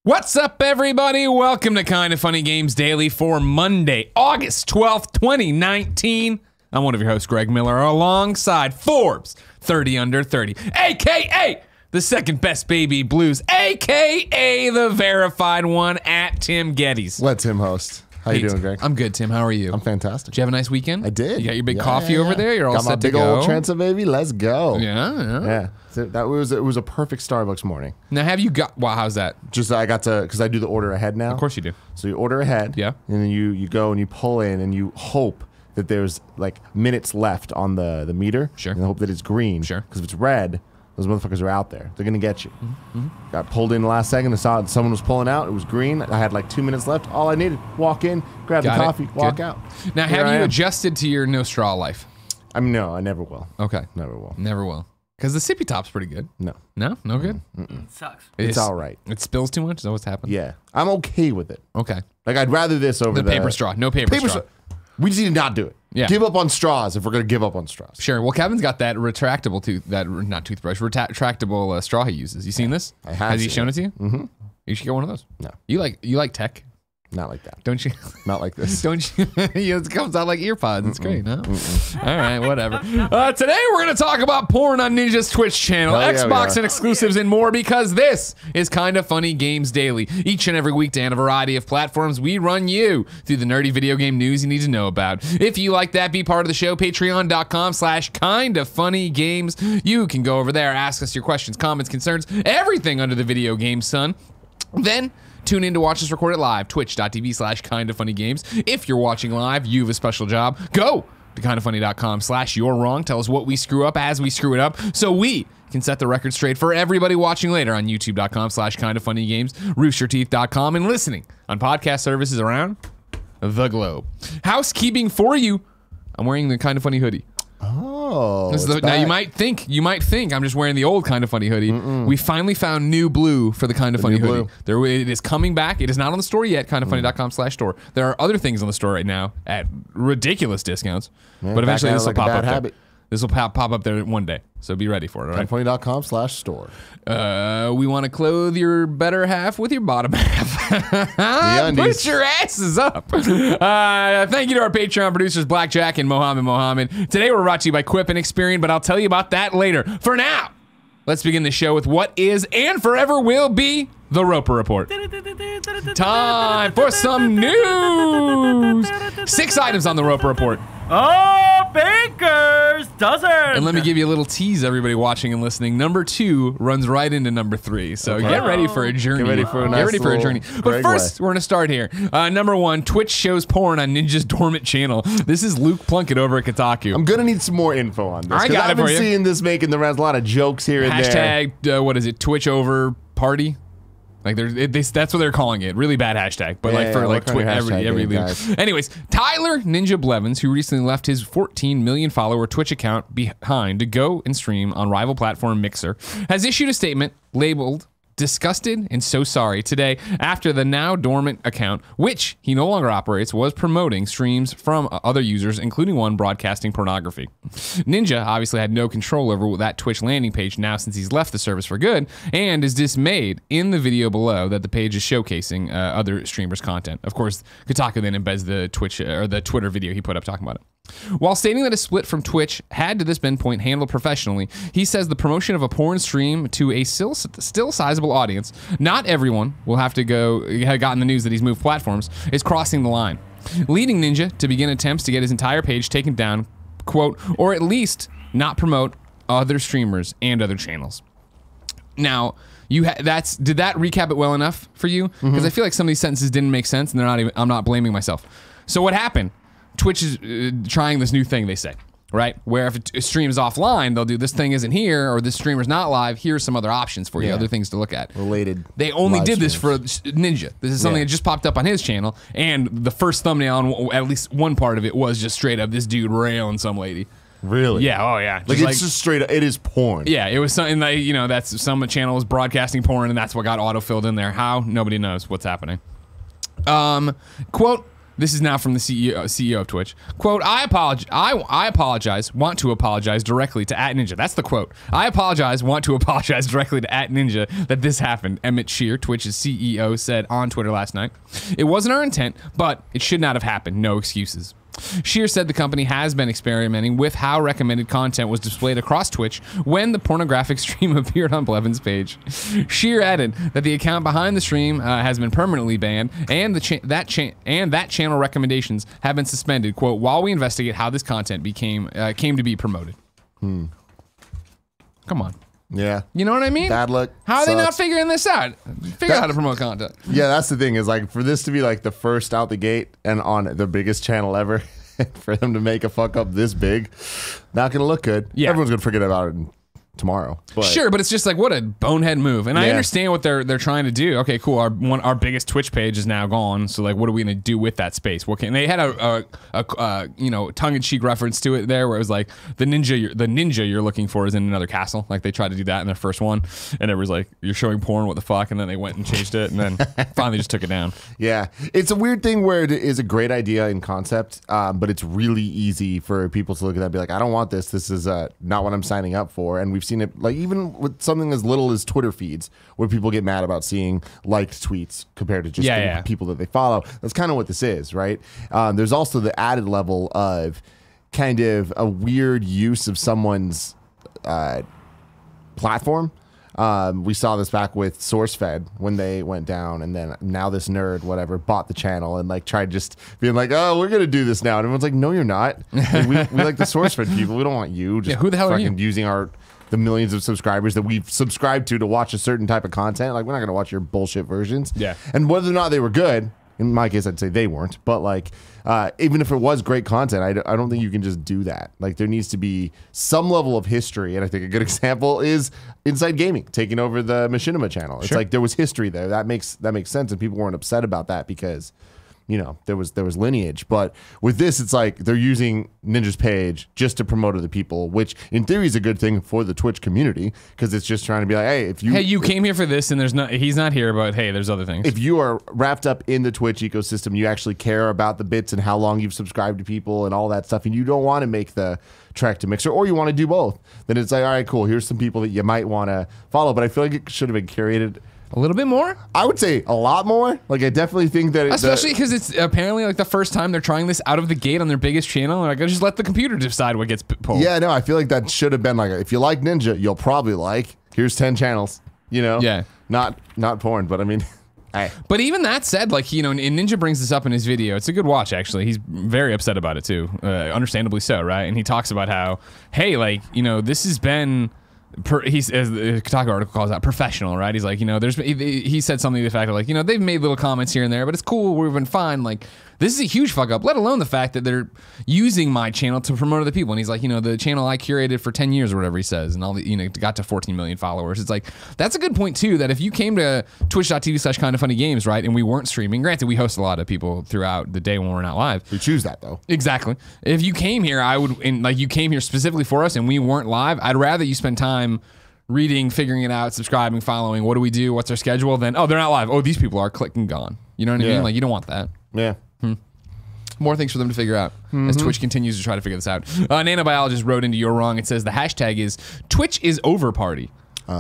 What's up, everybody? Welcome to Kinda Funny Games Daily for Monday, August 12th, 2019. I'm one of your hosts, Greg Miller, alongside Forbes 30 Under 30, a.k.a. the second best baby blues, a.k.a. the verified one at Tim Geddes. Let Tim host. How you doing, Greg? I'm good, Tim. How are you? I'm fantastic. Did you have a nice weekend? I did. You got your big coffee over there? You're all set to go? Got my big old Trenta, baby. Let's go. Yeah. So it was a perfect Starbucks morning. Now, have you got, wow, how's that? Just I got to, because I do the order ahead now. Of course you do. So you order ahead. Yeah. And then you go and you pull in and you hope that there's like minutes left on the meter. Sure. And hope that it's green. Sure. Because if it's red, those motherfuckers are out there. They're going to get you. Got pulled in the last second. I saw someone was pulling out. It was green. I had like 2 minutes left. All I needed, walk in, grab the coffee, walk out. Now, have you adjusted to your no straw life? No, I never will. Okay. Never will. Never will. Because the sippy top's pretty good. No. No? No good? It sucks. It's all right. It spills too much? Is that what's happened? Yeah. I'm okay with it. Okay. Like, I'd rather this over the paper straw. No paper straw. We just need to not do it. Yeah. Give up on straws if we're going to give up on straws. Sure. Well, Kevin's got that retractable retractable straw he uses. You seen this? I have. Has he shown it to you? Mm-hmm. You should get one of those. No. You like tech? Not like that. Don't you? Not like this. Don't you? It comes out like earpods. It's great, no? All right, whatever. Today we're going to talk about porn on Ninja's Twitch channel, Xbox and exclusives, and more, because this is Kinda Funny Games Daily. Each and every weekday on a variety of platforms, we run you through the nerdy video game news you need to know about. If you like that, be part of the show, patreon.com/kindafunnygames. You can go over there, ask us your questions, comments, concerns, everything under the video game sun. Then tune in to watch us record it live, twitch.tv/kindafunnygames. If you're watching live, you have a special job. Go to kindafunny.com/you're-wrong. Tell us what we screw up as we screw it up, so we can set the record straight for everybody watching later on youtube.com/kindafunnygames, roosterteeth.com, and listening on podcast services around the globe. Housekeeping for you. I'm wearing the Kinda Funny hoodie. Oh, now you might think I'm just wearing the old Kinda Funny hoodie. We finally found new blue for the Kinda Funny hoodie. It is coming back. It is not on the store yet. Kindafunny.com/store. There are other things on the store right now at ridiculous discounts, but eventually this will pop up there. This will pop up there one day, so be ready for it. All right? Kindafunny.com/store. We want to clothe your better half with your bottom half. Put your asses up. Thank you to our Patreon producers, Blackjack and Mohammed. Today we're brought to you by QUIP and EXPERIAN, but I'll tell you about that later. For now, let's begin the show with what is and forever will be the Roper Report. Time for some news. 6 items on the Roper Report. Oh, Baker's dozen. And let me give you a little tease, everybody watching and listening. Number 2 runs right into number 3. So get ready for a journey. Get ready for a journey. But first, we're going to start here. Number 1, Twitch shows porn on Ninja's Dormant channel. This is Luke Plunkett over at Kotaku. I'm going to need some more info on this. I got it for you. I've been seeing this making the rounds, a lot of jokes here and there. Hashtag, what is it, Twitch over party? Like that's what they're calling it. Really bad hashtag, but every league. Anyways, Tyler Ninja Blevins, who recently left his 14 million follower Twitch account behind to go and stream on rival platform Mixer, has issued a statement labeled "Disgusted and so sorry" today after the now dormant account, which he no longer operates, was promoting streams from other users, including one broadcasting pornography. Ninja obviously had no control over that Twitch landing page now since he's left the service for good, and is dismayed in the video below that the page is showcasing other streamers' content. Of course, Kotaku then embeds the Twitch or the Twitter video he put up talking about it. While stating that a split from Twitch had to this point handled professionally, he says the promotion of a porn stream to a still sizable audience, not everyone will have gotten the news that he's moved platforms, is crossing the line, leading Ninja to begin attempts to get his entire page taken down, quote, or at least not promote other streamers and other channels. Now, did that recap it well enough for you? Because I feel like some of these sentences didn't make sense, and I'm not blaming myself. So what happened? Twitch is trying this new thing, they say, right? Where if a stream is offline, they'll do this thing isn't here, or this streamer's not live. Here's some other options for you, other things to look at. Related. They only did this for Ninja. This is something that just popped up on his channel, and the first thumbnail on at least one part of it was just straight up this dude railing some lady. Really? Yeah. Oh, yeah. Like it's just straight up. It is porn. Yeah. It was something that that's some channel was broadcasting porn, and that's what got auto-filled in there. How? Nobody knows what's happening. Quote. This is now from the CEO of Twitch. Quote, I apologize, want to apologize directly to @Ninja. That's the quote. I apologize, want to apologize directly to @Ninja that this happened. Emmett Shear, Twitch's CEO, said on Twitter last night. It wasn't our intent, but it should not have happened. No excuses. Shear said the company has been experimenting with how recommended content was displayed across Twitch when the pornographic stream appeared on Blevins' page. Shear added that the account behind the stream has been permanently banned, and that channel recommendations have been suspended. Quote, while we investigate how this content came to be promoted. Come on. Yeah. You know what I mean? Bad luck. How are they not figuring this out? Figure out how to promote content. Yeah, that's the thing is like for this to be like the first out the gate and on the biggest channel ever, for them to make a fuck up this big, not gonna look good. Yeah. Everyone's gonna forget about it tomorrow. Sure, but it's just like what a bonehead move. And I understand what they're trying to do. Okay, cool. Our biggest Twitch page is now gone. So like, what are we gonna do with that space? What can they had a you know, tongue-in-cheek reference to it there, where it was like the ninja you're looking for is in another castle. Like they tried to do that in their first one, and it was like you're showing porn. What the fuck? And then they went and changed it, and then finally just took it down. Yeah, it's a weird thing where it is a great idea in concept, but it's really easy for people to look at that and be like, I don't want this. This is not what I'm signing up for. And we've seen it like even with something as little as Twitter feeds where people get mad about seeing liked tweets compared to just the people that they follow. That's kind of what this is, right? There's also the added level of kind of a weird use of someone's platform. We saw this back with SourceFed when they went down, and then now this nerd, whatever, bought the channel and like tried just being like, oh, we're gonna do this now, and everyone's like, no, you're not. Like, we like the SourceFed people. We don't want you just who the hell are you? Using the millions of subscribers that we've subscribed to watch a certain type of content. Like we're not gonna watch your bullshit versions. Yeah. And whether or not they were good, in my case, I'd say they weren't. But like, even if it was great content, I don't think you can just do that. Like there needs to be some level of history. And I think a good example is Inside Gaming taking over the Machinima channel. It's like there was history there. That makes sense, and people weren't upset about that because, you know, there was lineage. But with this, it's like they're using Ninja's page just to promote other people, which in theory is a good thing for the Twitch community because it's just trying to be like, hey, if you came here for this and he's not here, but hey, there's other things. If you are wrapped up in the Twitch ecosystem, you actually care about the bits and how long you've subscribed to people and all that stuff, and you don't want to make the trek to Mixer, or you want to do both, then it's like, all right, cool, here's some people that you might want to follow. But I feel like it should have been curated a little bit more? I would say a lot more. Like, I definitely think that... Especially because it's apparently like the first time they're trying this out of the gate on their biggest channel. Like, just let the computer decide what gets pulled. Yeah, no, I feel like that should have been like, if you like Ninja, you'll probably like, here's 10 channels, you know? Yeah. Not porn, but I mean... Hey. But even that said, like, you know, and Ninja brings this up in his video. It's a good watch, actually. He's very upset about it, too. Understandably so, right? And he talks about how, hey, like, you know, this has been... as the Kotaku article calls out, professional, right? He's like, you know, he said something to the fact of like, you know, they've made little comments here and there, but it's cool, we've been fine. Like, this is a huge fuck up, let alone the fact that they're using my channel to promote other people. And he's like, you know, the channel I curated for 10 years or whatever he says, and all the, you know, got to 14 million followers. It's like, that's a good point too, that if you came to twitch.tv/kindafunnygames, right, and we weren't streaming, granted, we host a lot of people throughout the day when we're not live. We choose that though. Exactly. If you came here, you came here specifically for us and we weren't live, I'd rather you spend time reading, figuring it out, subscribing, following, what do we do, what's our schedule, then, oh, they're not live, oh, these people are, click and gone. You know what I mean? Like, you don't want that. Yeah. More things for them to figure out as Twitch continues to try to figure this out. Nano Biologist wrote into You're Wrong. It says the hashtag is Twitch is over party.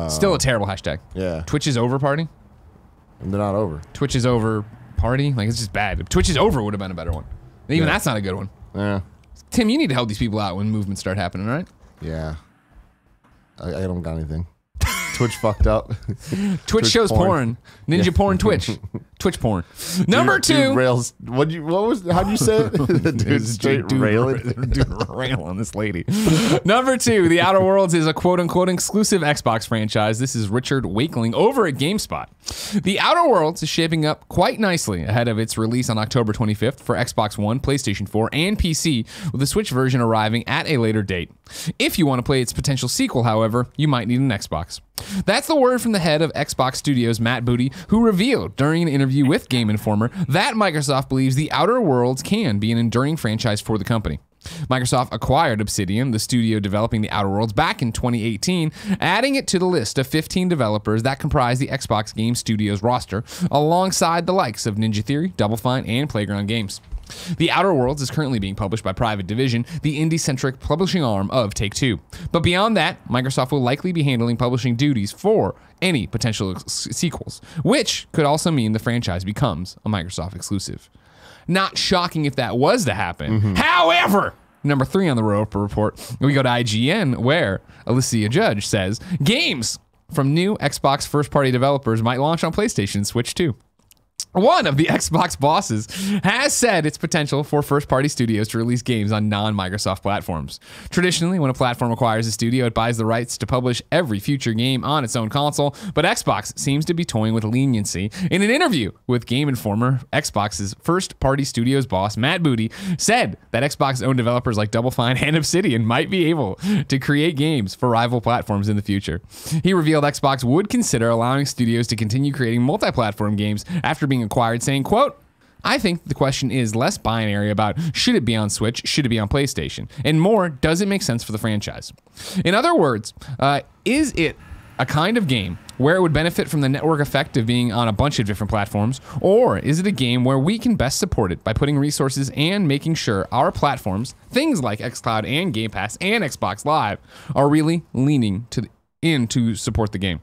Still a terrible hashtag. Yeah. Twitch is over party? They're not over. Twitch is over party? Like, it's just bad. Twitch is over would have been a better one. Even that's not a good one. Yeah. Tim, you need to help these people out when movements start happening, right? Yeah. I don't got anything. Twitch fucked up. Twitch shows porn. Ninja porn Twitch. Twitch porn. Number two. Dude rails. How'd you say it? The dude straight railing. Dude railing this lady. Number two, The Outer Worlds is a quote-unquote exclusive Xbox franchise. This is Richard Wakeling over at GameSpot. The Outer Worlds is shaping up quite nicely ahead of its release on October 25th for Xbox One, PlayStation 4, and PC, with the Switch version arriving at a later date. If you want to play its potential sequel, however, you might need an Xbox. That's the word from the head of Xbox Studios, Matt Booty, who revealed during an interview with Game Informer that Microsoft believes The Outer Worlds can be an enduring franchise for the company. Microsoft acquired Obsidian, the studio developing The Outer Worlds, back in 2018, adding it to the list of 15 developers that comprise the Xbox Game Studios roster, alongside the likes of Ninja Theory, Double Fine, and Playground Games. The Outer Worlds is currently being published by Private Division, the indie-centric publishing arm of Take-Two. But beyond that, Microsoft will likely be handling publishing duties for any potential sequels, which could also mean the franchise becomes a Microsoft exclusive. Not shocking if that was to happen. However, number 3 on the Roper Report, we go to IGN, where Alysia Judge says, games from new Xbox first-party developers might launch on PlayStation and Switch too. One of the Xbox bosses has said its potential for first-party studios to release games on non-Microsoft platforms. Traditionally, when a platform acquires a studio, it buys the rights to publish every future game on its own console, but Xbox seems to be toying with leniency. In an interview with Game Informer, Xbox's first-party studios boss, Matt Booty, said that Xbox-owned developers like Double Fine and Obsidian might be able to create games for rival platforms in the future. He revealed Xbox would consider allowing studios to continue creating multi-platform games after being acquired, saying, quote, I think the question is less binary about should it be on Switch, should it be on PlayStation, and more, does it make sense for the franchise? In other words, is it a kind of game where it would benefit from the network effect of being on a bunch of different platforms, or is it a game where we can best support it by putting resources and making sure our platforms, things like xCloud and GamePass and Xbox Live, are really leaning in to support the game?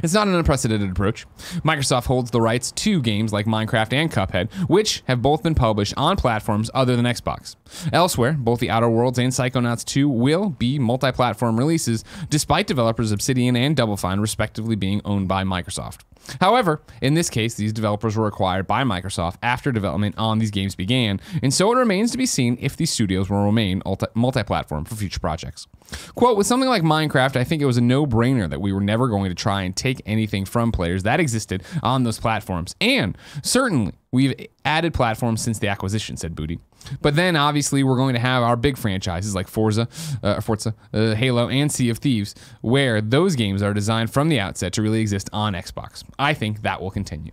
It's not an unprecedented approach. Microsoft holds the rights to games like Minecraft and Cuphead, which have both been published on platforms other than Xbox. Elsewhere, both The Outer Worlds and Psychonauts 2 will be multi-platform releases, despite developers Obsidian and Double Fine respectively being owned by Microsoft. However, in this case, these developers were acquired by Microsoft after development on these games began, and so it remains to be seen if these studios will remain multi-platform for future projects. Quote, with something like Minecraft, I think it was a no-brainer that we were never going to try and take anything from players that existed on those platforms, and certainly we've added platforms since the acquisition, said Booty. But then, obviously, we're going to have our big franchises like Forza, Halo, and Sea of Thieves, where those games are designed from the outset to really exist on Xbox. I think that will continue.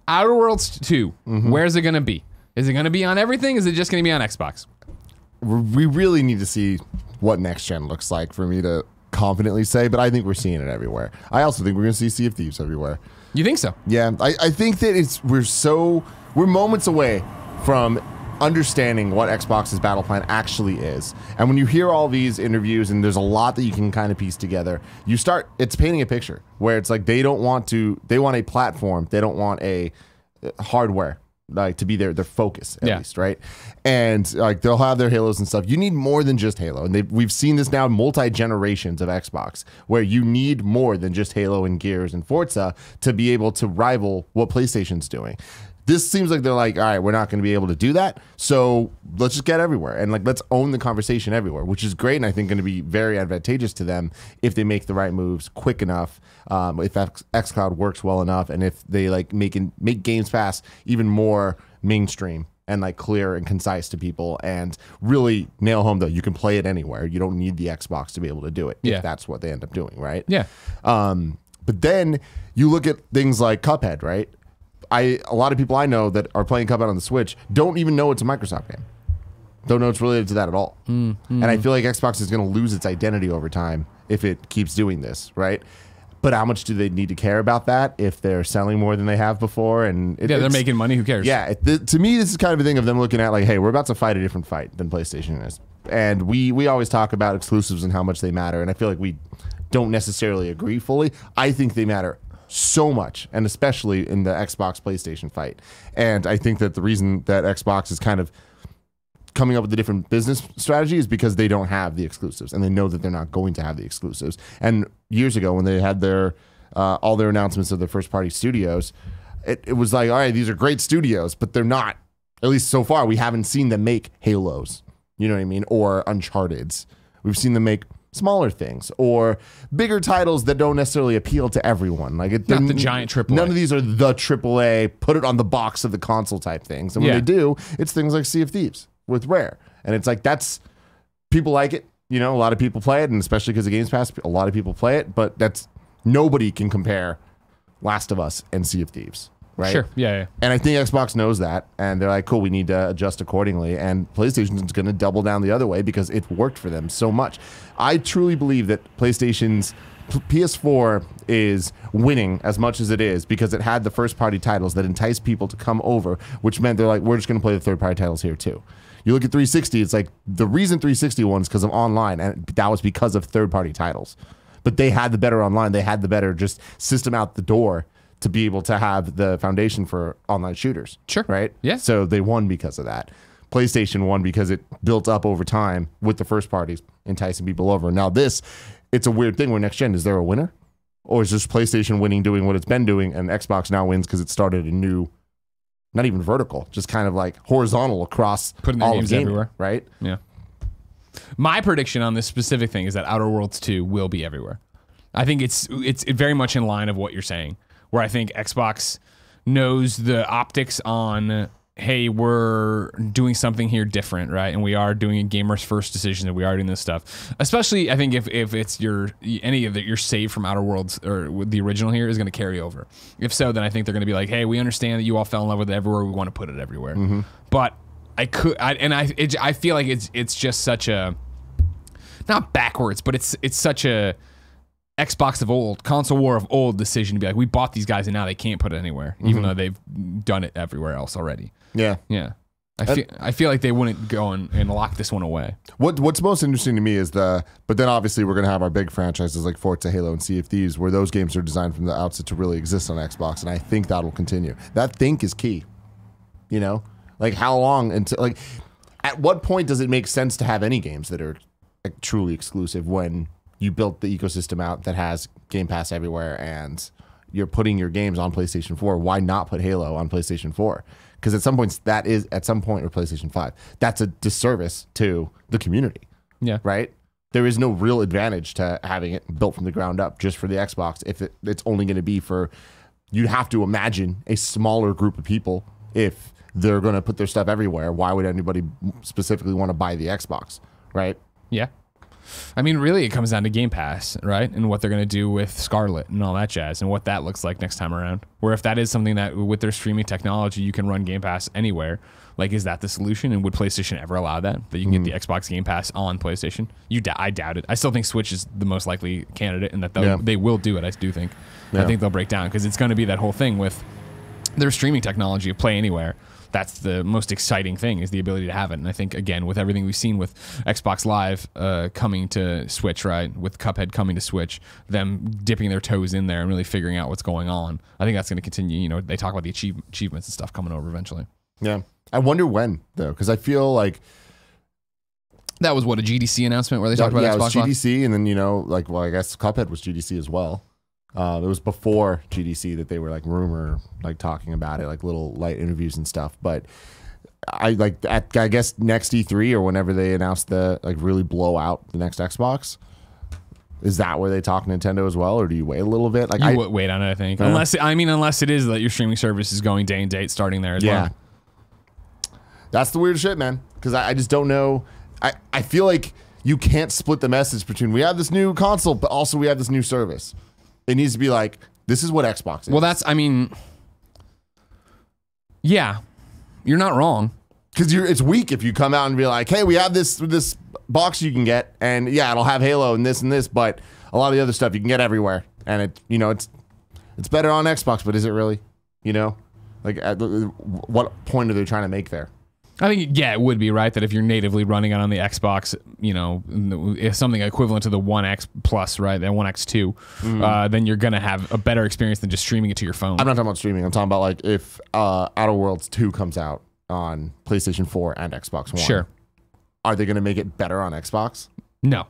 Outer Worlds 2, where's it going to be? Is it going to be on everything? Is it just going to be on Xbox? We really need to see what next gen looks like for me to confidently say, but I think we're seeing it everywhere. I also think we're going to see Sea of Thieves everywhere. You think so? Yeah, I think that we're moments away from understanding what Xbox's battle plan actually is. And when you hear all these interviews and there's a lot that you can kind of piece together, it's painting a picture where it's like they want a platform, they don't want a hardware like to be their focus at least, right? And like they'll have their Halos and stuff. You need more than just Halo, and we've seen this now multi-generations of Xbox, where you need more than just Halo and Gears and Forza to be able to rival what PlayStation's doing. This seems like they're like, all right, we're not going to be able to do that, so let's just get everywhere and like let's own the conversation everywhere, which is great, and I think going to be very advantageous to them if they make the right moves quick enough, if xCloud works well enough, and if they like make GamePass even more mainstream and like clear and concise to people, and really nail home that you can play it anywhere. You don't need the Xbox to be able to do it. If that's what they end up doing, right? Yeah. But then you look at things like Cuphead, right? A lot of people I know that are playing Cuphead on the Switch don't even know it's a Microsoft game. Don't know it's related to that at all. And I feel like Xbox is going to lose its identity over time if it keeps doing this, right? But how much do they need to care about that if they're selling more than they have before? And they're making money. Who cares? Yeah. To me, this is kind of a thing of them looking at like, hey, we're about to fight a different fight than PlayStation is. And we always talk about exclusives and how much they matter. And I feel like we don't necessarily agree fully. I think they matter so much, and especially in the Xbox PlayStation fight. And I think that the reason that Xbox is kind of coming up with a different business strategy is because they don't have the exclusives, and they know that they're not going to have the exclusives. And years ago, when they had their all their announcements of their first party studios, it was like, all right, these are great studios, but they're not, at least so far, we haven't seen them make Halos, you know what I mean, or Uncharted's. We've seen them make smaller things or bigger titles that don't necessarily appeal to everyone. Like not the giant AAA. None of these are the AAA, put it on the box of the console type things. And when they do, it's things like Sea of Thieves with Rare. And it's like, people like it. You know, a lot of people play it, and especially because of GamePass, a lot of people play it, but nobody can compare Last of Us and Sea of Thieves. right? Sure. Yeah. And I think Xbox knows that, and they're like, cool, we need to adjust accordingly. And PlayStation's going to double down the other way because it worked for them so much. I truly believe that PlayStation's PS4 is winning as much as it is because it had the first-party titles that enticed people to come over, which meant they're like, we're just going to play the third-party titles here too. You look at 360, it's like the reason 360 won is because of online, and that was because of third-party titles. But they had the better online. They had the better just system out the door to be able to have the foundation for online shooters. Sure. Right? Yeah. So they won because of that. PlayStation won because it built up over time with the first parties, enticing people over. Now this, it's a weird thing where next gen, is there a winner? Or is just PlayStation winning doing what it's been doing, and Xbox now wins because it started a new, not even vertical, just kind of like horizontal across putting their all games of gaming, everywhere. Right? Yeah. My prediction on this specific thing is that Outer Worlds 2 will be everywhere. I think it's very much in line of what you're saying, where I think Xbox knows the optics on, hey, we're doing something here different, right? And we are doing a gamer's first decision, and we are doing this stuff. Especially, I think if it's any of your save from Outer Worlds or the original here is going to carry over. If so, then I think they're going to be like, hey, we understand that you all fell in love with it everywhere. We want to put it everywhere. Mm-hmm. But I feel like it's just such a, not backwards, but it's such a Xbox of old, console war of old decision to be like, we bought these guys and now they can't put it anywhere, even though they've done it everywhere else already. Yeah. Yeah. I feel like they wouldn't go and lock this one away. What's most interesting to me is but then obviously we're going to have our big franchises like Forza, Halo, and Sea of Thieves, where those games are designed from the outset to really exist on Xbox, and I think that'll continue. That think is key. You know? Like how long until, like, at what point does it make sense to have any games that are like, truly exclusive when you built the ecosystem out that has Game Pass everywhere and you're putting your games on PlayStation 4? Why not put Halo on PlayStation 4? Because at some point or PlayStation 5, that's a disservice to the community. Yeah. Right? There is no real advantage to having it built from the ground up just for the Xbox if it's only going to be for, you'd have to imagine a smaller group of people if they're going to put their stuff everywhere. Why would anybody specifically want to buy the Xbox? Right? Yeah. I mean, really, it comes down to Game Pass, right? And what they're going to do with Scarlet and all that jazz and what that looks like next time around. Where if that is something that with their streaming technology, you can run Game Pass anywhere, like, is that the solution? And would PlayStation ever allow that? That you can get the Xbox Game Pass on PlayStation? I doubt it. I still think Switch is the most likely candidate and that they will do it. I do think. Yeah. I think they'll break down because it's going to be that whole thing with their streaming technology of Play Anywhere. That's the most exciting thing, is the ability to have it. And I think, again, with everything we've seen with Xbox Live coming to Switch, right, with Cuphead coming to Switch, them dipping their toes in there and really figuring out what's going on, I think that's going to continue. You know, they talk about the achievements and stuff coming over eventually. Yeah. I wonder when, though, because I feel like that was, what, a GDC announcement where they talked about Xbox Live? Yeah, it was GDC, and then, you know, like, well, I guess Cuphead was GDC as well. It was before GDC that they were like talking about it, like little light interviews and stuff. But I guess next E3 or whenever they announce the really blow out the next Xbox, is that where they talk Nintendo as well, or do you wait a little bit? Like you wait on it, I think, unless it is that your streaming service is going day and date starting there as well. That's the weird shit, man. Because I just don't know. I feel like you can't split the message between we have this new console, but also we have this new service. It needs to be like, this is what Xbox is. Well, yeah, you're not wrong. Because it's weak if you come out and be like, hey, we have this box you can get, and yeah, it'll have Halo and this, but a lot of the other stuff you can get everywhere, and it's better on Xbox, but is it really? You know, like what point are they trying to make there? I think, yeah, it would be right that if you're natively running it on the Xbox, you know, if something equivalent to the One X Plus, right, that One X2, then you're going to have a better experience than just streaming it to your phone. I'm not talking about streaming. I'm talking about like if Outer Worlds 2 comes out on PlayStation 4 and Xbox One. Sure. Are they going to make it better on Xbox? No.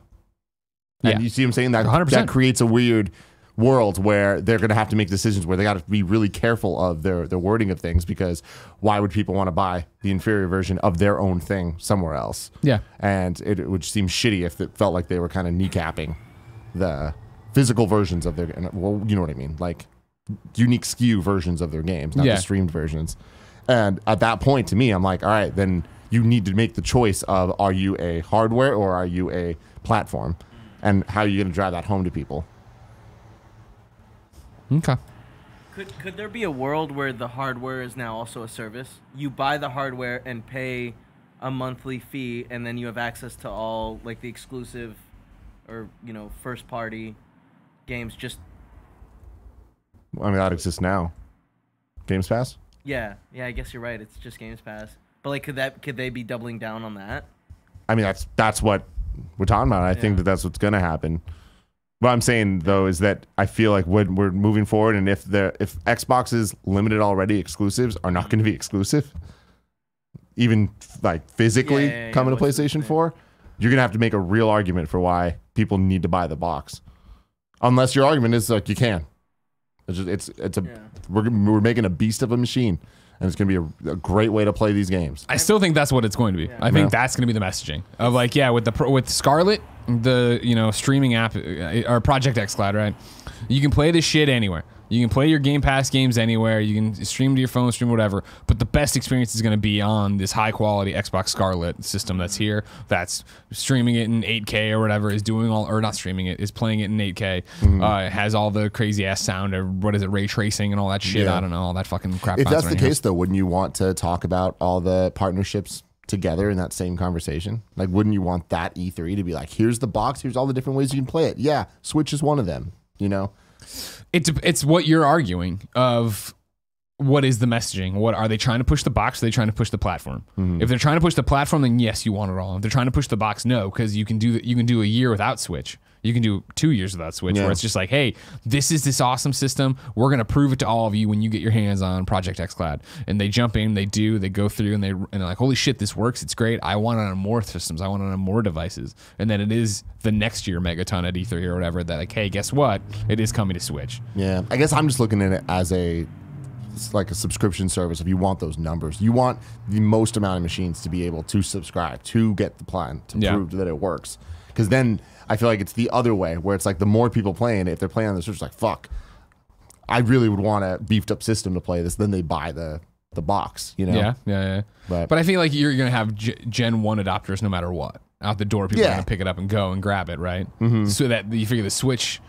And you see what I'm saying? That 100%. That creates a weird world where they're going to have to make decisions where they got to be really careful of their wording of things, because why would people want to buy the inferior version of their own thing somewhere else? Yeah. And it would seem shitty if it felt like they were kind of kneecapping the physical versions of their, well, you know what I mean? Like unique SKU versions of their games, not the streamed versions. And at that point, to me, I'm like, all right, then you need to make the choice of, are you a hardware or are you a platform? And how are you going to drive that home to people? Okay. Could there be a world where the hardware is now also a service? You buy the hardware and pay a monthly fee, and then you have access to all like the exclusive or first party games. Just I mean, that exists now. GamePass? yeah, I guess you're right. It's just GamePass. But like, could they be doubling down on that? I mean, that's what we're talking about. I think that's what's going to happen. What I'm saying though is that I feel like when we're moving forward, and if Xbox's limited already exclusives are not going to be exclusive, even like physically coming to PlayStation 4, you're going to have to make a real argument for why people need to buy the box. Unless your argument is like you can. We're making a beast of a machine, and it's going to be a great way to play these games. I still think that's what it's going to be. Yeah. I think that's going to be the messaging of like, with Scarlet, the streaming app or Project X Cloud, right? You can play this shit anywhere. You can play your Game Pass games anywhere. You can stream to your phone, stream whatever. But the best experience is going to be on this high quality Xbox Scarlet system that's here. That's streaming it in 8K or whatever. Is doing all, or not streaming it, is playing it in 8K. It has all the crazy ass sound or what is it, ray tracing and all that shit. I don't know, all that fucking crap. If that's the case, though, wouldn't you want to talk about all the partnerships together in that same conversation? Like, wouldn't you want that E3 to be like, here's the box, here's all the different ways you can play it? Yeah, Switch is one of them. It's what you're arguing of what is the messaging? What are they trying to push the box? Or are they trying to push the platform? If they're trying to push the platform, then yes, you want it all. If they're trying to push the box, no, because you can do a year without Switch. You can do 2 years without Switch, where it's just like, hey, this is this awesome system. We're gonna prove it to all of you when you get your hands on Project X Cloud. And they jump in, they go through, and they're like, holy shit, this works. It's great. I want it on more systems. I want it on more devices. And then it is the next year Megaton at E3 or whatever that like, hey, guess what? It is coming to Switch. Yeah, I guess I'm just looking at it as like a subscription service. If you want those numbers, you want the most amount of machines to be able to subscribe to get the plan to prove that it works. Because then I feel like it's the other way, where it's like the more people playing it, if they're playing on the Switch, like, fuck, I really would want a beefed up system to play this. Then they buy the box, Yeah. But I feel like you're going to have Gen 1 adopters no matter what. Out the door, people are going to pick it up and go and grab it, right? So that you figure the Switch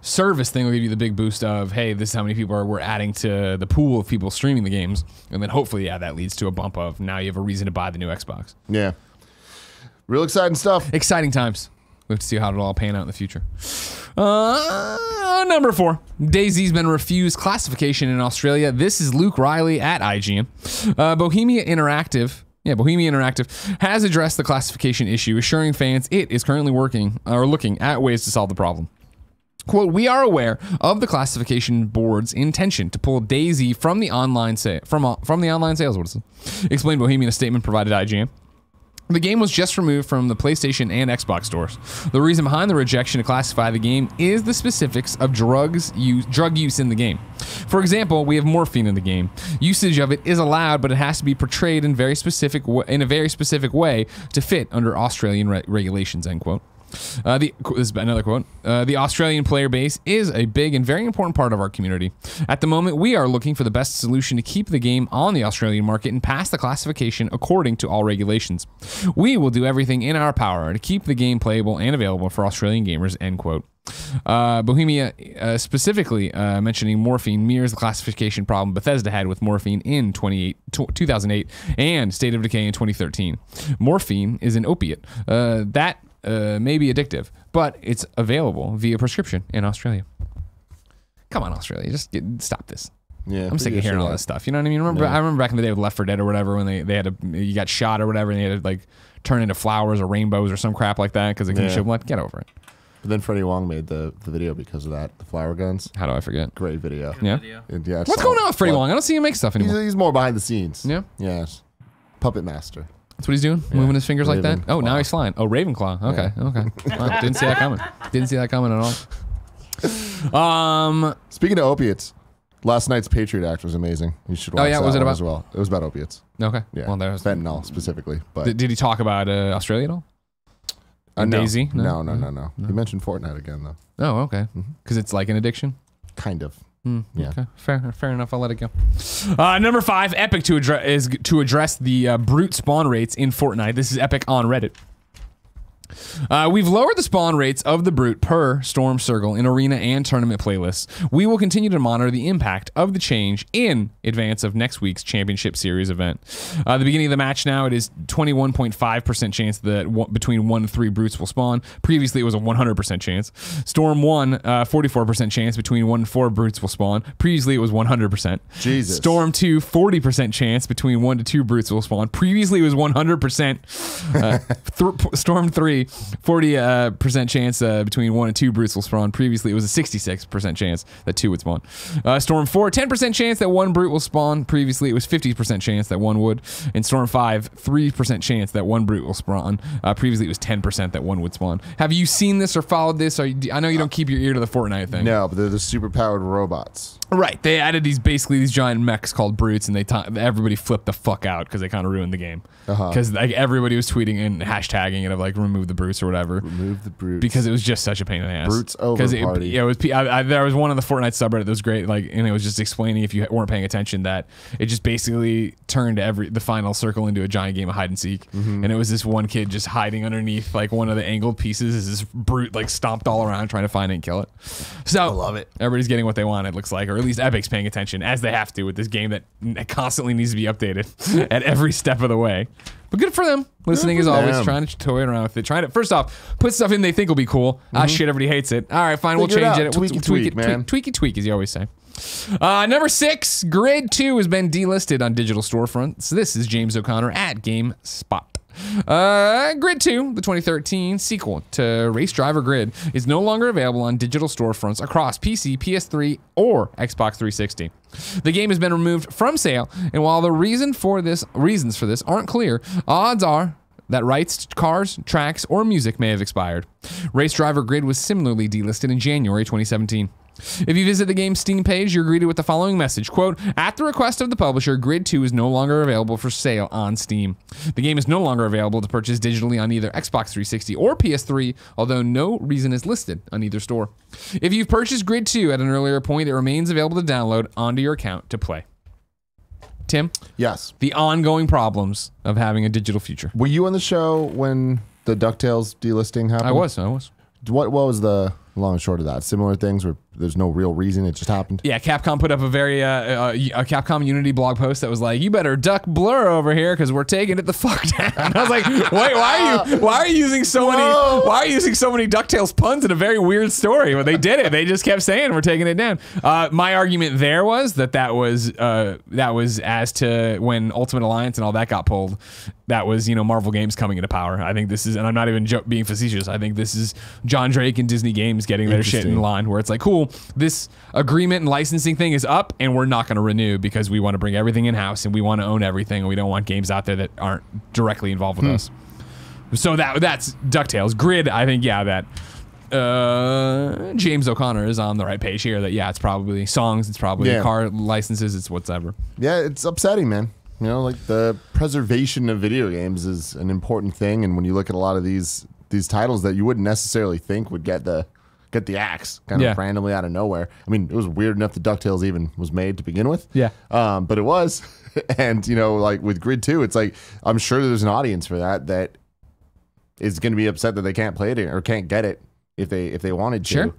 service thing will give you the big boost of, hey, this is how many people we're adding to the pool of people streaming the games. And then hopefully, that leads to a bump of now you have a reason to buy the new Xbox. Yeah. Real exciting stuff. Exciting times. We have to see how it'll all pan out in the future. Number 4. DayZ's been refused classification in Australia. This is Luke Reilly at IGN. Bohemia Interactive has addressed the classification issue, assuring fans it is currently looking at ways to solve the problem. Quote, we are aware of the classification board's intention to pull DayZ from the online from the online sales. What is it? Explained Bohemia in a statement provided to IGN. The game was just removed from the PlayStation and Xbox stores. The reason behind the rejection to classify the game is the specifics of drug use in the game. For example, we have morphine in the game. Usage of it is allowed, but it has to be portrayed in a very specific way to fit under Australian regulations, end quote. This is another quote. The Australian player base is a big and very important part of our community. At the moment, we are looking for the best solution to keep the game on the Australian market and pass the classification according to all regulations. We will do everything in our power to keep the game playable and available for Australian gamers, end quote. Bohemia specifically mentioning morphine mirrors the classification problem Bethesda had with morphine in 2008 and State of Decay in 2013. Morphine is an opiate that may be addictive, but it's available via prescription in Australia. Come on, Australia, just stop this. Yeah, I'm sick of hearing all this stuff. You know what I mean? I remember back in the day with Left 4 Dead or whatever, when they had you got shot or whatever, and they had to like turn into flowers or rainbows or some crap like that because they couldn't shoot blood. Get over it. But then Freddie Wong made the video because of that, the flower guns. How do I forget? Great video. Yeah. What's going on with Freddie Wong? I don't see him make stuff anymore. He's more behind the scenes. Yeah. Yes. Puppet master. That's what he's doing? Yeah. Moving his fingers like that? Oh, now he's flying. Oh, Ravenclaw. Okay. Wow, didn't see that coming. At all. Speaking of opiates, last night's Patriot Act was amazing. You should watch that. Was it about as well? It was about opiates. Okay. Yeah. Well, there was fentanyl specifically. But did he talk about Australia at all? DayZ? No. He mentioned Fortnite again though. Oh, okay. Because it's like an addiction? Kind of. Yeah. Okay. Fair enough. I'll let it go. Number 5, Epic to address the brute spawn rates in Fortnite. This is Epic on Reddit. We've lowered the spawn rates of the Brute per Storm Circle in arena and tournament playlists. We will continue to monitor the impact of the change in advance of next week's Championship Series event. The beginning of the match now, it is 21.5% chance that between 1 and 3 Brutes will spawn. Previously, it was a 100% chance. Storm 1, 44% chance between 1 and 4 Brutes will spawn. Previously, it was 100%. Jesus. Storm 2, 40% chance between 1 to 2 Brutes will spawn. Previously, it was 100%. Storm 3, 40% chance between 1 and 2 Brutes will spawn. Previously, it was a 66% chance that 2 would spawn. Storm 4, 10% chance that 1 Brute will spawn. Previously, it was 50% chance that 1 would. And Storm 5, 3% chance that 1 Brute will spawn. Previously, it was 10% that 1 would spawn. Have you seen this or followed this? I know you don't keep your ear to the Fortnite thing. No, but they're the super-powered robots. Right. They added these giant mechs called Brutes, and everybody flipped the fuck out because they kind of ruined the game. Because like everybody was tweeting and hashtagging it of like remove the Brutes or whatever. Remove the Brutes. Because it was just such a pain in the ass. Brutes over party. It was. There was one on the Fortnite subreddit that was great, like, and it was just explaining, if you weren't paying attention, that it just basically turned the final circle into a giant game of hide and seek, and it was this one kid just hiding underneath like one of the angled pieces as this Brute like stomped all around trying to find it and kill it. So I love it. Everybody's getting what they want, it looks like, or at least Epic's paying attention, as they have to with this game that constantly needs to be updated at every step of the way. But good for them. Listening as always, trying to toy around with it. Trying to, first off, put stuff in they think will be cool. Shit, everybody hates it. All right, fine, we'll change it. Tweak, as you always say. Number 6, Grid 2 has been delisted on digital storefronts. This is James O'Connor at GameSpot. Grid 2, the 2013 sequel to Race Driver Grid, is no longer available on digital storefronts across PC, PS3, or Xbox 360. The game has been removed from sale, and while the reasons for this aren't clear, odds are that rights to cars, tracks, or music may have expired. Race Driver Grid was similarly delisted in January 2017. If you visit the game's Steam page, you're greeted with the following message, quote, "At the request of the publisher, Grid 2 is no longer available for sale on Steam. The game is no longer available to purchase digitally on either Xbox 360 or PS3, although no reason is listed on either store. If you've purchased Grid 2 at an earlier point, it remains available to download onto your account to play." Tim? Yes. The ongoing problems of having a digital future. Were you on the show when the DuckTales delisting happened? I was. What was the long and short of that? Similar things where there's no real reason, it just happened? Yeah, Capcom put up a very a Capcom Unity blog post that was like, "You better duck Blur over here because we're taking it the fuck down." And I was like, "Wait, why are you using so many DuckTales puns in a very weird story?" Well, they did it. They just kept saying we're taking it down. My argument there was that was as to when Ultimate Alliance and all that got pulled. That was, Marvel Games coming into power. I think this is, and I'm not even being facetious, I think this is John Drake and Disney Games getting their shit in line, where it's like, cool, this agreement and licensing thing is up, and we're not going to renew because we want to bring everything in-house and we want to own everything, and we don't want games out there that aren't directly involved with us. So that's DuckTales. Grid, I think, that James O'Connor is on the right page here, that, it's probably songs, it's probably car licenses, it's whatever. Yeah, it's upsetting, man. Like the preservation of video games is an important thing, and when you look at a lot of these titles that you wouldn't necessarily think would get the axe kind of randomly out of nowhere. I mean, it was weird enough that DuckTales even was made to begin with. Yeah. But it was. And, like with Grid 2, it's like, I'm sure there's an audience for that is going to be upset that they can't play it or can't get it if they wanted to. Sure.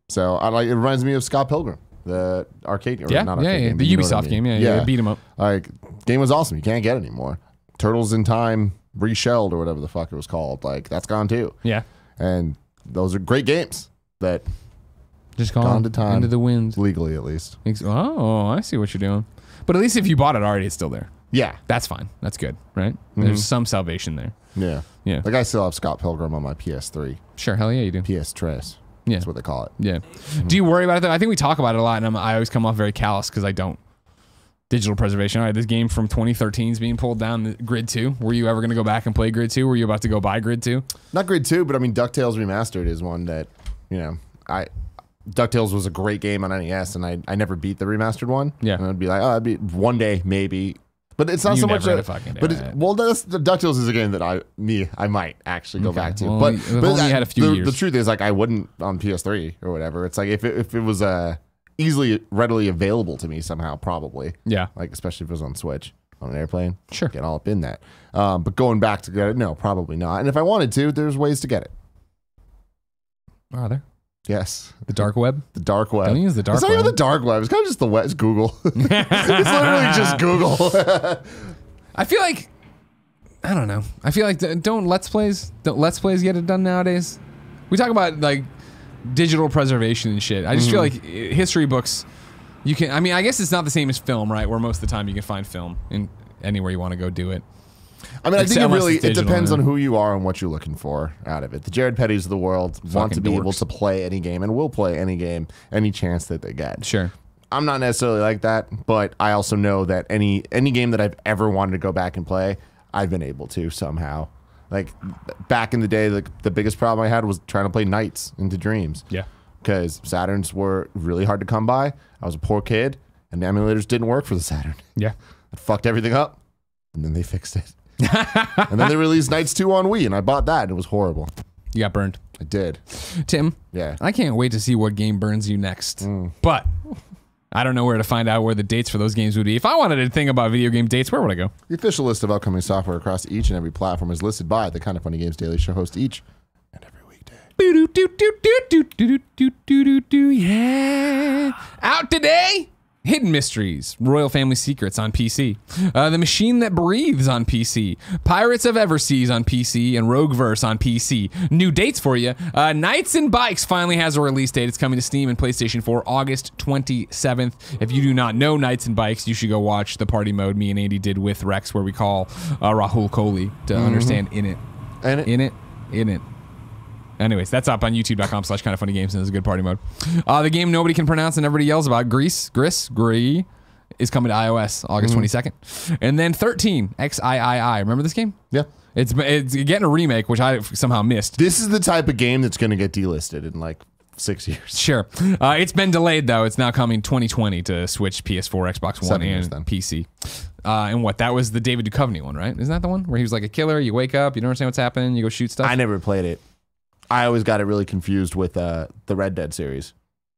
So it reminds me of Scott Pilgrim, the arcade game. The Ubisoft game. Yeah, beat 'em up. Like, game was awesome. You can't get it anymore. Turtles in Time Reshelled or whatever the fuck it was called. Like, that's gone too. Yeah. And those are great games that just gone to time, into the wind, legally at least. Oh, I see what you're doing. But at least if you bought it already, it's still there. Yeah, that's fine. That's good, right? There's some salvation there. Yeah. Like, I still have Scott Pilgrim on my PS3. Sure, hell yeah, you do. PS Tres. Yeah, that's what they call it. Yeah. Do you worry about it though? I think we talk about it a lot, and I always come off very callous because I don't. Digital preservation. All right, this game from 2013 is being pulled down. Grid 2. Were you ever going to go back and play Grid 2? Were you about to go buy Grid 2? Not Grid 2, but I mean, DuckTales Remastered is one that, DuckTales was a great game on NES, and I never beat the remastered one. Yeah. And I'd be like, I'd be one day, maybe. But it's not so much. DuckTales is a game that I might actually go back to. Well, but only had a few years. The truth is, like, I wouldn't on PS3 or whatever. It's like if it was readily available to me somehow, probably. Yeah. Like, especially if it was on Switch. on an airplane. Sure. Get all up in that. But going back to get it, no, probably not. And if I wanted to, there's ways to get it. Are there? Yes. The dark web? The dark web. Don't use the dark It's not web. even the dark web. It's kind of just the web. It's Google. It's literally just Google. I feel like, I don't know. I feel like don't let's plays get it done nowadays? We talk about like digital preservation and shit. I just feel like history books, you can, I mean, I guess it's not the same as film, right? Where most of the time you can find film in anywhere you want to go do it. I mean, I think it digital, depends yeah. on who you are and what you're looking for out of it. The Jared Petty's of the world want to be able to play any game and will play any game, any chance that they get. Sure. I'm not necessarily like that, but I also know that any game that I've ever wanted to go back and play, I've been able to somehow. Like back in the day, the biggest problem I had was trying to play Nights into Dreams. Yeah. Because Saturns were really hard to come by. I was a poor kid, and the emulators didn't work for the Saturn. Yeah. It fucked everything up, and then they fixed it. And then they released Nights 2 on Wii, and I bought that, and it was horrible. You got burned. I did. Tim. Yeah. I can't wait to see what game burns you next. But I don't know where to find out where the dates for those games would be. If I wanted to think about video game dates, where would I go? The official list of upcoming software across each and every platform is listed by the Kind of Funny Games Daily Show host each and every weekday. Yeah. Out today. Hidden Mysteries, Royal Family Secrets on PC, The Machine That Breathes on PC, Pirates of Everseas on PC, and Rogueverse on PC. New dates for you. Knights and Bikes finally has a release date. It's coming to Steam and PlayStation 4 August 27th. If you do not know Knights and Bikes, you should go watch the party mode me and Andy did with Rex, where we call Rahul Kohli to understand in it. Anyways, that's up on youtube.com/kindoffunnygames, and it's a good party mode. The game nobody can pronounce and everybody yells about, Gris, is coming to iOS August 22nd. And then 13, XIII. Remember this game? Yeah. It's getting a remake, which I somehow missed. This is the type of game that's going to get delisted in like 6 years. Sure. It's been delayed, though. It's now coming 2020 to Switch, PS4, Xbox One, 7 years and then. PC. And what? That was the David Duchovny one, right? Isn't that the one where he was like a killer? You wake up, you don't understand what's happening, you go shoot stuff? I never played it. I always got it really confused with the Red Dead series.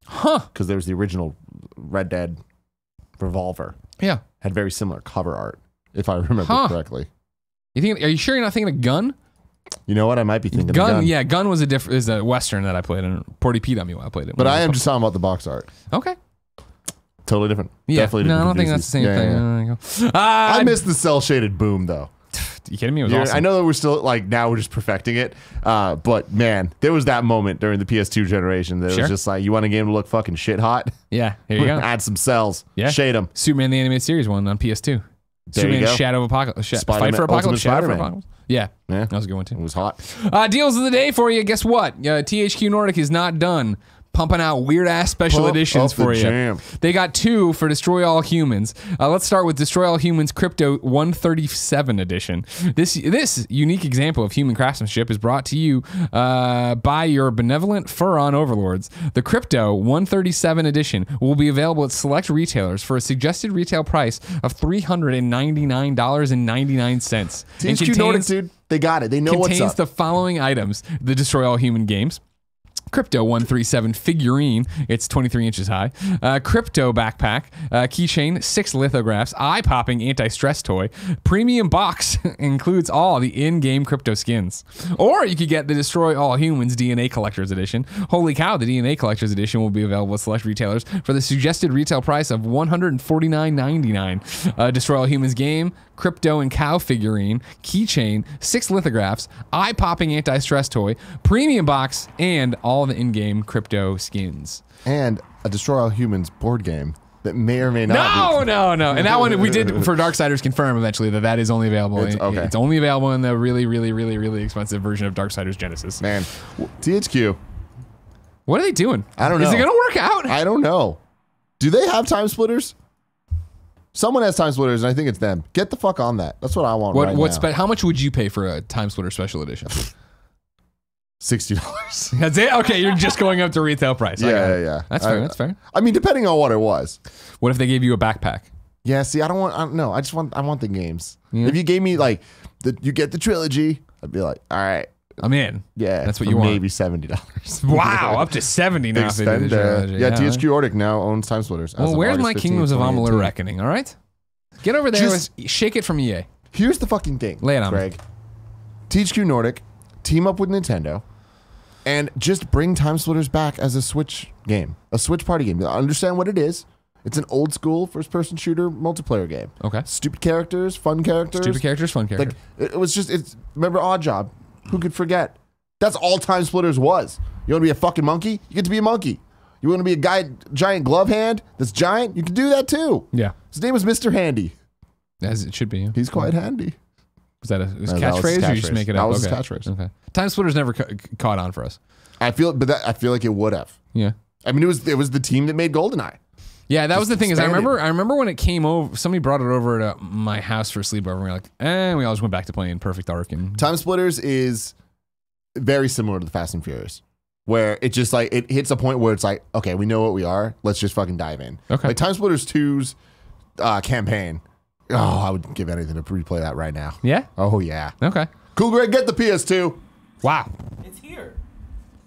Huh. Because there was the original Red Dead Revolver. Yeah. Had very similar cover art, if I remember correctly. Are you sure you're not thinking of Gun? You know what? I might be thinking Gun. of Gun. Yeah, Gun was is a Western that I played, and Porty Pete on me while I played it. But I am just talking about the box art. Okay. Totally different. Yeah. Definitely No, I different. don't think that's the same thing. I miss the cell-shaded boom, though. You kidding me? It was awesome. I know that we're still, like, now we're just perfecting it. But, man, there was that moment during the PS2 generation that was just like, you want a game to look fucking shit hot? Yeah, here you go. Add some cells. Yeah. Shade them. Superman the Animated Series one on PS2. Superman Shadow of Apocalypse. Fight for Apocalypse. Shadow for Apocalypse. Yeah, that was a good one, too. It was hot. Deals of the day for you. Guess what? THQ Nordic is not done pumping out weird-ass special editions for you. Jam. They got 2 for Destroy All Humans. Let's start with Destroy All Humans Crypto 137 edition. This unique example of human craftsmanship is brought to you by your benevolent Furon overlords. The Crypto 137 edition will be available at select retailers for a suggested retail price of $399.99. THQ Nordic, dude, they got it. They know what's up. Contains the following items: the Destroy All Human games, Crypto 137 figurine, it's 23 inches high, Crypto backpack, keychain, 6 lithographs, eye-popping anti-stress toy, premium box includes all the in-game crypto skins. Or you could get the Destroy All Humans DNA Collector's Edition. Holy cow, the DNA Collector's Edition will be available at select retailers for the suggested retail price of $149.99. Destroy All Humans game, Crypto and cow figurine, keychain, 6 lithographs, eye-popping anti-stress toy, premium box, and all the in-game crypto skins. And a Destroy All Humans board game that may or may not No. And that one we did for Darksiders confirm eventually that is only available. It's only available in the really, really, really, really expensive version of Darksiders Genesis. Man, THQ. What are they doing? I don't know. Is it going to work out? I don't know. Do they have time splitters? Someone has time splitters, and I think it's them. Get the fuck on that. That's what I want right now. How much would you pay for a Time Splitter Special Edition? $60. That's it? Okay, you're just going up to retail price. Yeah. That's fair. That's fair. I mean, depending on what it was. What if they gave you a backpack? Yeah, see, I want the games. Yeah. If you gave me, you get the trilogy, I'd be like, all right. I'm in. Yeah. That's what you want. Maybe $70. Wow, up to 70 now. THQ Nordic now owns Time Splitters. Well, where's my Kingdoms of Amalur Reckoning, all right? Get over there, shake it from EA. Here's the fucking thing. Lay it on Greg. me. THQ Nordic, team up with Nintendo, and just bring Time Splitters back as a Switch game, a Switch party game. Understand what it is. It's an old school first-person shooter multiplayer game. Okay. Stupid characters, fun characters. Stupid characters, fun characters. Like, it was just, remember Odd Job? Who could forget? That's all Time Splitters was. You want to be a fucking monkey? You get to be a monkey. You want to be a giant glove hand that's giant? You can do that too. Yeah. His name was Mr. Handy. As it should be. He's quite handy. Was that a catchphrase, or you just make it up? That was his catchphrase. Okay. Time Splitters never caught on for us. I feel like it would have. Yeah. I mean, it was the team that made GoldenEye. Yeah, that was the thing. Is I expanded. remember when it came over. Somebody brought it over to my house for a sleepover, and we were like, we all just went back to playing Perfect Dark. And Time Splitters is very similar to the Fast and Furious, where it just like it hits a point where it's like, okay, we know what we are. Let's just fucking dive in. Okay. Like Time Splitters 2's campaign. Oh, I would give anything to replay that right now. Yeah. Oh yeah. Okay. Cool, Greg. Get the PS2. Wow. It's here.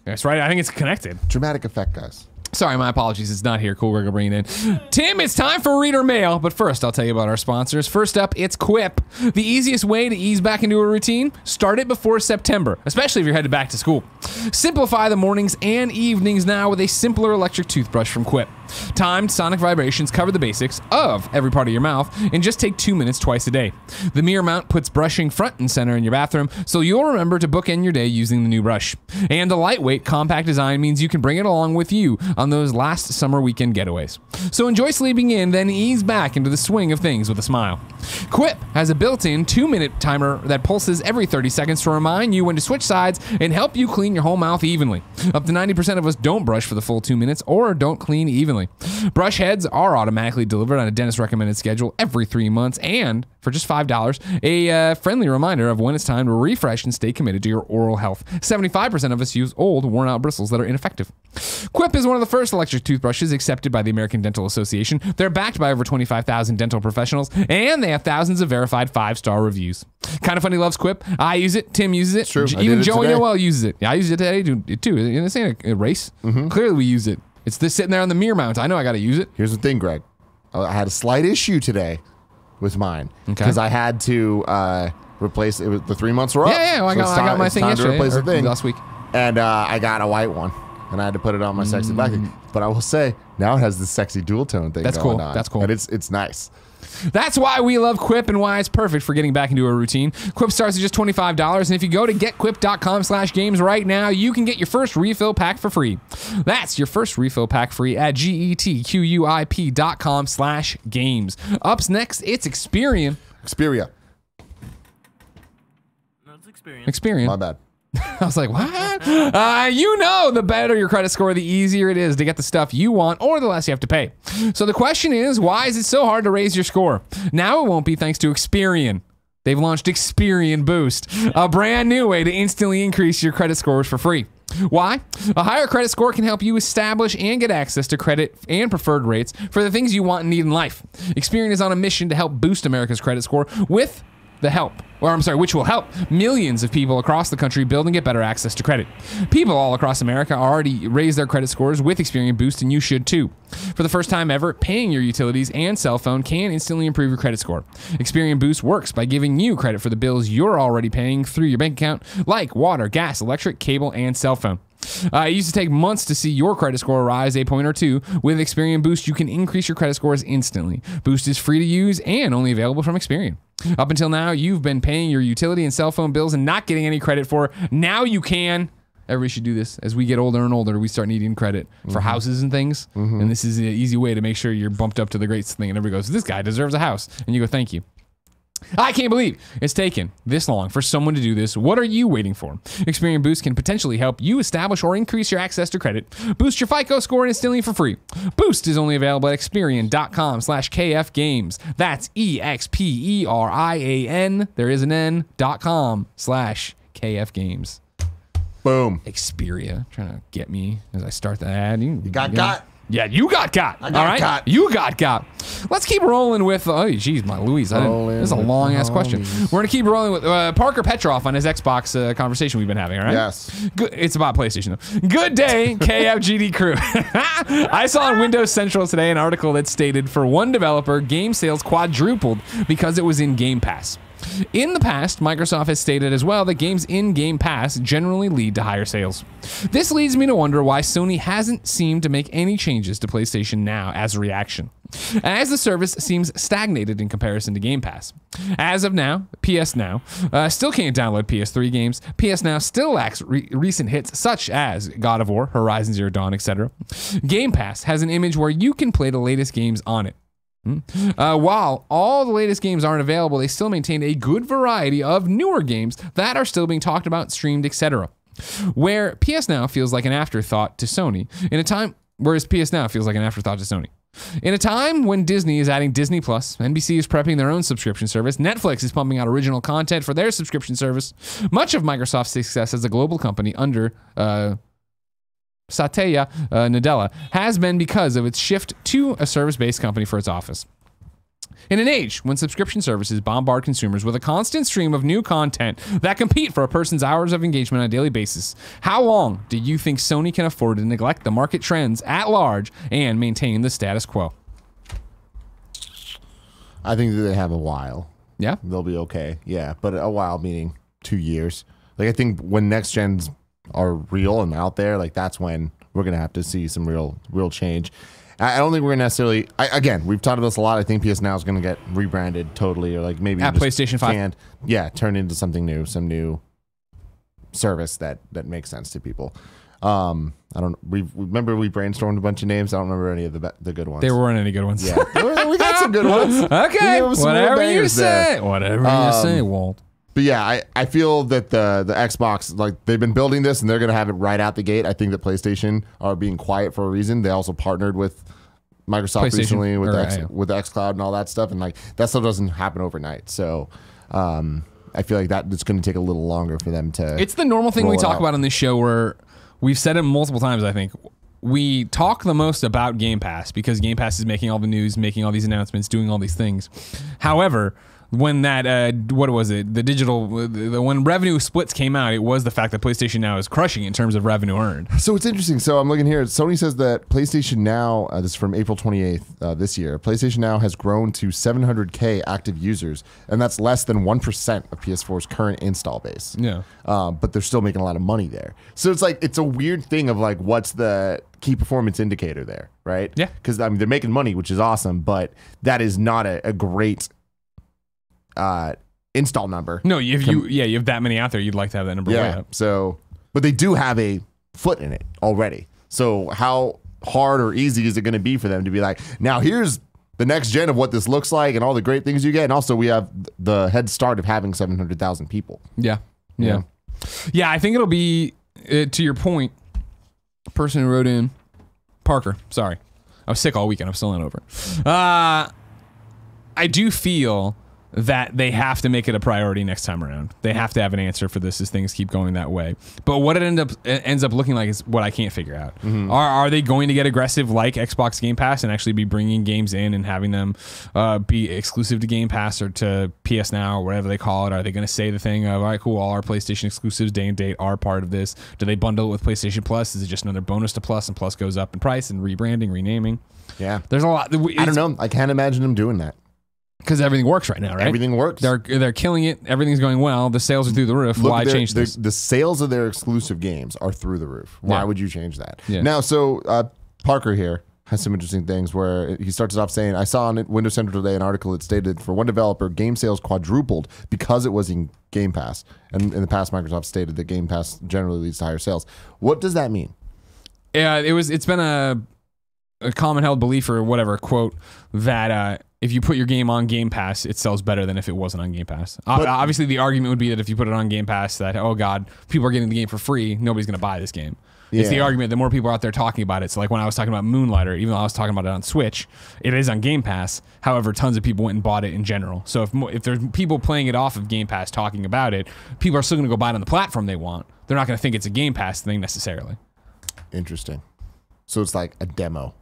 That's right. I think it's connected. Dramatic effect, guys. Sorry, my apologies. It's not here. Cool, Greg will bring it in. Tim, it's time for Reader Mail. But first, I'll tell you about our sponsors. First up, it's QUIP. The easiest way to ease back into a routine? Start it before September, especially if you're headed back to school. Simplify the mornings and evenings now with a simpler electric toothbrush from QUIP. Timed sonic vibrations cover the basics of every part of your mouth and just take 2 minutes twice a day. The mirror mount puts brushing front and center in your bathroom, so you'll remember to bookend your day using the new brush. And the lightweight, compact design means you can bring it along with you on those last summer weekend getaways. So enjoy sleeping in, then ease back into the swing of things with a smile. QUIP has a built-in 2-minute timer that pulses every 30 seconds to remind you when to switch sides and help you clean your whole mouth evenly. Up to 90% of us don't brush for the full 2 minutes or don't clean evenly. Brush heads are automatically delivered on a dentist-recommended schedule every 3 months, and for just $5, a friendly reminder of when it's time to refresh and stay committed to your oral health. 75% of us use old, worn-out bristles that are ineffective. QUIP is one of the first electric toothbrushes accepted by the American Dental Association. They're backed by over 25,000 dental professionals, and they have thousands of verified 5-star reviews. Kinda Funny loves QUIP. I use it. Tim uses it. True. Even Joey Noel uses it. Yeah, I use it today too. This ain't a race. Clearly we use it. It's this sitting there on the mirror mount. I know I got to use it. Here's the thing, Greg. I had a slight issue today with mine because I had to replace it. The 3 months were up. Yeah. Well, I got my thing yesterday. To replace the thing last week. And I got a white one, and I had to put it on my sexy black thing. But I will say, now it has this sexy dual tone thing. That's going cool. on. That's cool. And it's nice. That's why we love QUIP and why it's perfect for getting back into a routine. QUIP starts at just $25, and if you go to getquip.com/games right now, you can get your first refill pack for free. That's your first refill pack free at getquip.com/games. Up next, it's Experian. Xperia. No, it's Experian. Experian. My bad. I was like, what? The better your credit score, the easier it is to get the stuff you want or the less you have to pay. So the question is, why is it so hard to raise your score? Now it won't be thanks to Experian. They've launched Experian Boost, a brand new way to instantly increase your credit scores for free. Why? A higher credit score can help you establish and get access to credit and preferred rates for the things you want and need in life. Experian is on a mission to help boost America's credit score with which will help millions of people across the country build and get better access to credit. People all across America already raise their credit scores with Experian Boost, and you should too. For the first time ever, paying your utilities and cell phone can instantly improve your credit score. Experian Boost works by giving you credit for the bills you're already paying through your bank account, like water, gas, electric, cable, and cell phone. It used to take months to see your credit score rise a point or two. With Experian Boost, you can increase your credit scores instantly. Boost is free to use and only available from Experian. Up until now, you've been paying your utility and cell phone bills and not getting any credit for. Now you can. Everybody should do this. As we get older and older, we start needing credit for houses and things. And this is an easy way to make sure you're bumped up to the greats thing. And everybody goes, this guy deserves a house. And you go, thank you. I can't believe it's taken this long for someone to do this. What are you waiting for? Experian Boost can potentially help you establish or increase your access to credit, boost your FICO score, and instantly for free. Boost is only available at Experian.com/KFGames. That's EXPERIAN. There is an N.com/KFGames. Boom. Xperia trying to get me as I start the ad. You got got. Yeah, you got. I got got. You got. Let's keep rolling with. Oh, geez, my Louise. This is a long ass question. We're gonna keep rolling with Parker Petrov on his Xbox conversation we've been having. All right. Yes. Good. It's about PlayStation though. Good day, KFGD crew. I saw on Windows Central today an article that stated for one developer, game sales quadrupled because it was in Game Pass. In the past, Microsoft has stated as well that games in Game Pass generally lead to higher sales. This leads me to wonder why Sony hasn't seemed to make any changes to PlayStation Now as a reaction, as the service seems stagnated in comparison to Game Pass. As of now, PS Now still can't download PS3 games. PS Now still lacks recent hits such as God of War, Horizon Zero Dawn, etc. Game Pass has an image where you can play the latest games on it. While all the latest games aren't available, they still maintain a good variety of newer games that are still being talked about, streamed, etc. Where PS Now feels like an afterthought to Sony in a time, whereas PS Now feels like an afterthought to Sony. In a time when Disney is adding Disney Plus, NBC is prepping their own subscription service, Netflix is pumping out original content for their subscription service, much of Microsoft's success as a global company under Satya Nadella has been because of its shift to a service-based company for its office. In an age when subscription services bombard consumers with a constant stream of new content that compete for a person's hours of engagement on a daily basis, how long do you think Sony can afford to neglect the market trends at large and maintain the status quo? I think that they have a while. Yeah? They'll be okay. Yeah, but a while meaning 2 years. Like, I think when next gens are real and out there, like that's when we're gonna have to see some real change. I don't think we're gonna necessarily. Again, we've talked about this a lot. I think PS Now is gonna get rebranded totally, or like maybe at PlayStation 5. Turn into something new, some new service that makes sense to people. I don't. Remember we brainstormed a bunch of names. I don't remember any of the good ones. There weren't any good ones. Yeah, we got some good ones. Okay, whatever you say. Whatever you say, Walt. But yeah, I feel that the Xbox, like they've been building this and they're going to have it right out the gate. I think that PlayStation are being quiet for a reason. They also partnered with Microsoft recently with the xCloud and all that stuff. And like that stuff doesn't happen overnight. So I feel like it's going to take a little longer for them to. It's the normal thing we talk about on this show where we've said it multiple times, I think. We talk the most about Game Pass because Game Pass is making all the news, making all these announcements, doing all these things. However, when that what was it, when revenue splits came out, it was the fact that PlayStation Now is crushing in terms of revenue earned. So it's interesting. So I'm looking here. Sony says that PlayStation Now, this is from April 28th this year, PlayStation Now has grown to 700K active users, and that's less than 1% of PS4's current install base. Yeah. But they're still making a lot of money there. So it's like, it's a weird thing of like, what's the key performance indicator there, right? Yeah. Because I mean, they're making money, which is awesome, but that is not a great install number. No, you have that many out there, you'd like to have that number way up. So, but they do have a foot in it already. So how hard or easy is it going to be for them to be like, now here's the next gen of what this looks like and all the great things you get, and also we have the head start of having 700,000 people. Yeah. I think it'll be to your point. Person who wrote in, Parker. Sorry, I was sick all weekend. I'm still not over it. I do feel that they have to make it a priority next time around. They have to have an answer for this as things keep going that way. But what it ends up looking like is what I can't figure out. Mm-hmm. Are they going to get aggressive like Xbox Game Pass and actually be bringing games in and having them be exclusive to Game Pass or to PS Now or whatever they call it? Are they going to say the thing of, all right, cool, all our PlayStation exclusives day and date are part of this? Do they bundle it with PlayStation Plus? Is it just another bonus to Plus and Plus goes up in price and rebranding, renaming? Yeah. There's a lot. I don't know. I can't imagine them doing that. Because everything works right now, right? Everything works. They're killing it. Everything's going well. The sales are through the roof. Why change this? The sales of their exclusive games are through the roof. Why would you change that? Yeah. Now, so Parker here has some interesting things where he starts off saying, I saw on Windows Central today an article that stated for one developer, game sales quadrupled because it was in Game Pass. And in the past, Microsoft stated that Game Pass generally leads to higher sales. What does that mean? Yeah, it's been a common held belief or whatever, quote, that if you put your game on Game Pass, it sells better than if it wasn't on Game Pass. Obviously, the argument would be that if you put it on Game Pass, that, oh God, people are getting the game for free, nobody's going to buy this game. Yeah. It's the argument that more people are out there talking about it. So like when I was talking about Moonlighter, even though I was talking about it on Switch, it is on Game Pass. However, tons of people went and bought it in general. So if there's people playing it off of Game Pass talking about it, people are still going to go buy it on the platform they want. They're not going to think it's a Game Pass thing necessarily. Interesting. So it's like a demo.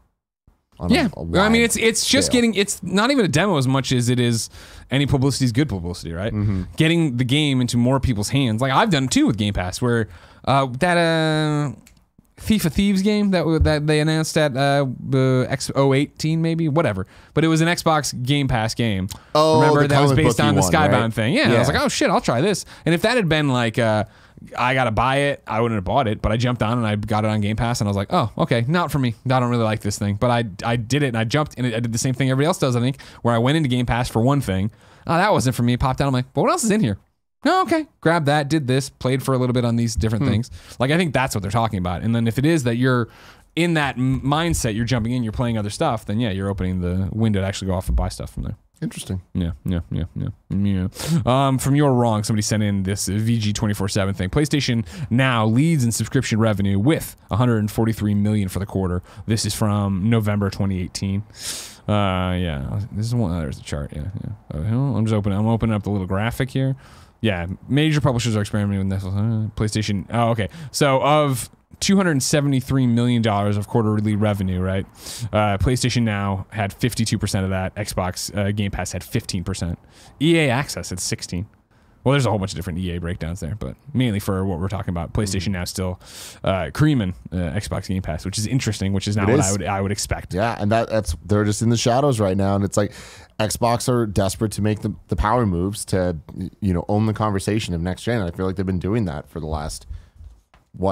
Yeah, I mean, it's just getting, it's not even a demo as much as it is any publicity is good publicity, right? Getting the game into more people's hands. Like I've done too with Game Pass, where that Thief of Thieves game that they announced at X018 maybe, whatever. But it was an Xbox Game Pass game. Oh, remember that was based on the Skybound right? thing. Yeah, I was like, oh shit, I'll try this. And if that had been like, I gotta buy it, I wouldn't have bought it. But I jumped on and I got it on Game Pass, and I was like, oh, okay, not for me. I don't really like this thing. But I did it, and I jumped, and I did the same thing everybody else does, I think, where I went into Game Pass for one thing. Oh, that wasn't for me. Popped out. I'm like, well, what else is in here? Oh, okay. Grab that, did this, played for a little bit on these different things. Like, I think that's what they're talking about. And then if it is that you're in that mindset, you're jumping in, you're playing other stuff, then yeah, you're opening the window to actually go off and buy stuff from there. Interesting. Yeah. From You're Wrong, somebody sent in this VG247 thing. PlayStation Now leads in subscription revenue with 143 million for the quarter. This is from November 2018. Yeah, this is one. There's the chart. Yeah. I'm opening up the little graphic here. Yeah, major publishers are experimenting with this. PlayStation. Oh, okay. So of $273 million of quarterly revenue, right? PlayStation Now had 52% of that. Xbox Game Pass had 15%. EA Access had 16%. Well, there's a whole bunch of different EA breakdowns there, but mainly for what we're talking about, PlayStation Now still creaming Xbox Game Pass, which is interesting, which is not what I would expect. Yeah, and that's they're just in the shadows right now, and it's like Xbox are desperate to make the power moves to own the conversation of next gen. And I feel like they've been doing that for the last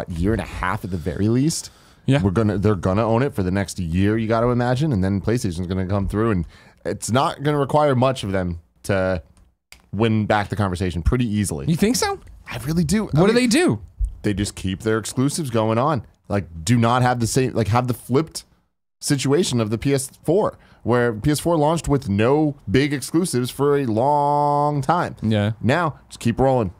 year and a half at the very least. Yeah, they're gonna own it for the next year. You got to imagine, and then PlayStation's gonna come through, and it's not gonna require much of them to win back the conversation pretty easily. You think so? I really do. What do they do? They just keep their exclusives going on. Like, do not have the same, like, have the flipped situation of the PS4, where PS4 launched with no big exclusives for a long time. Yeah. Now, just keep rolling.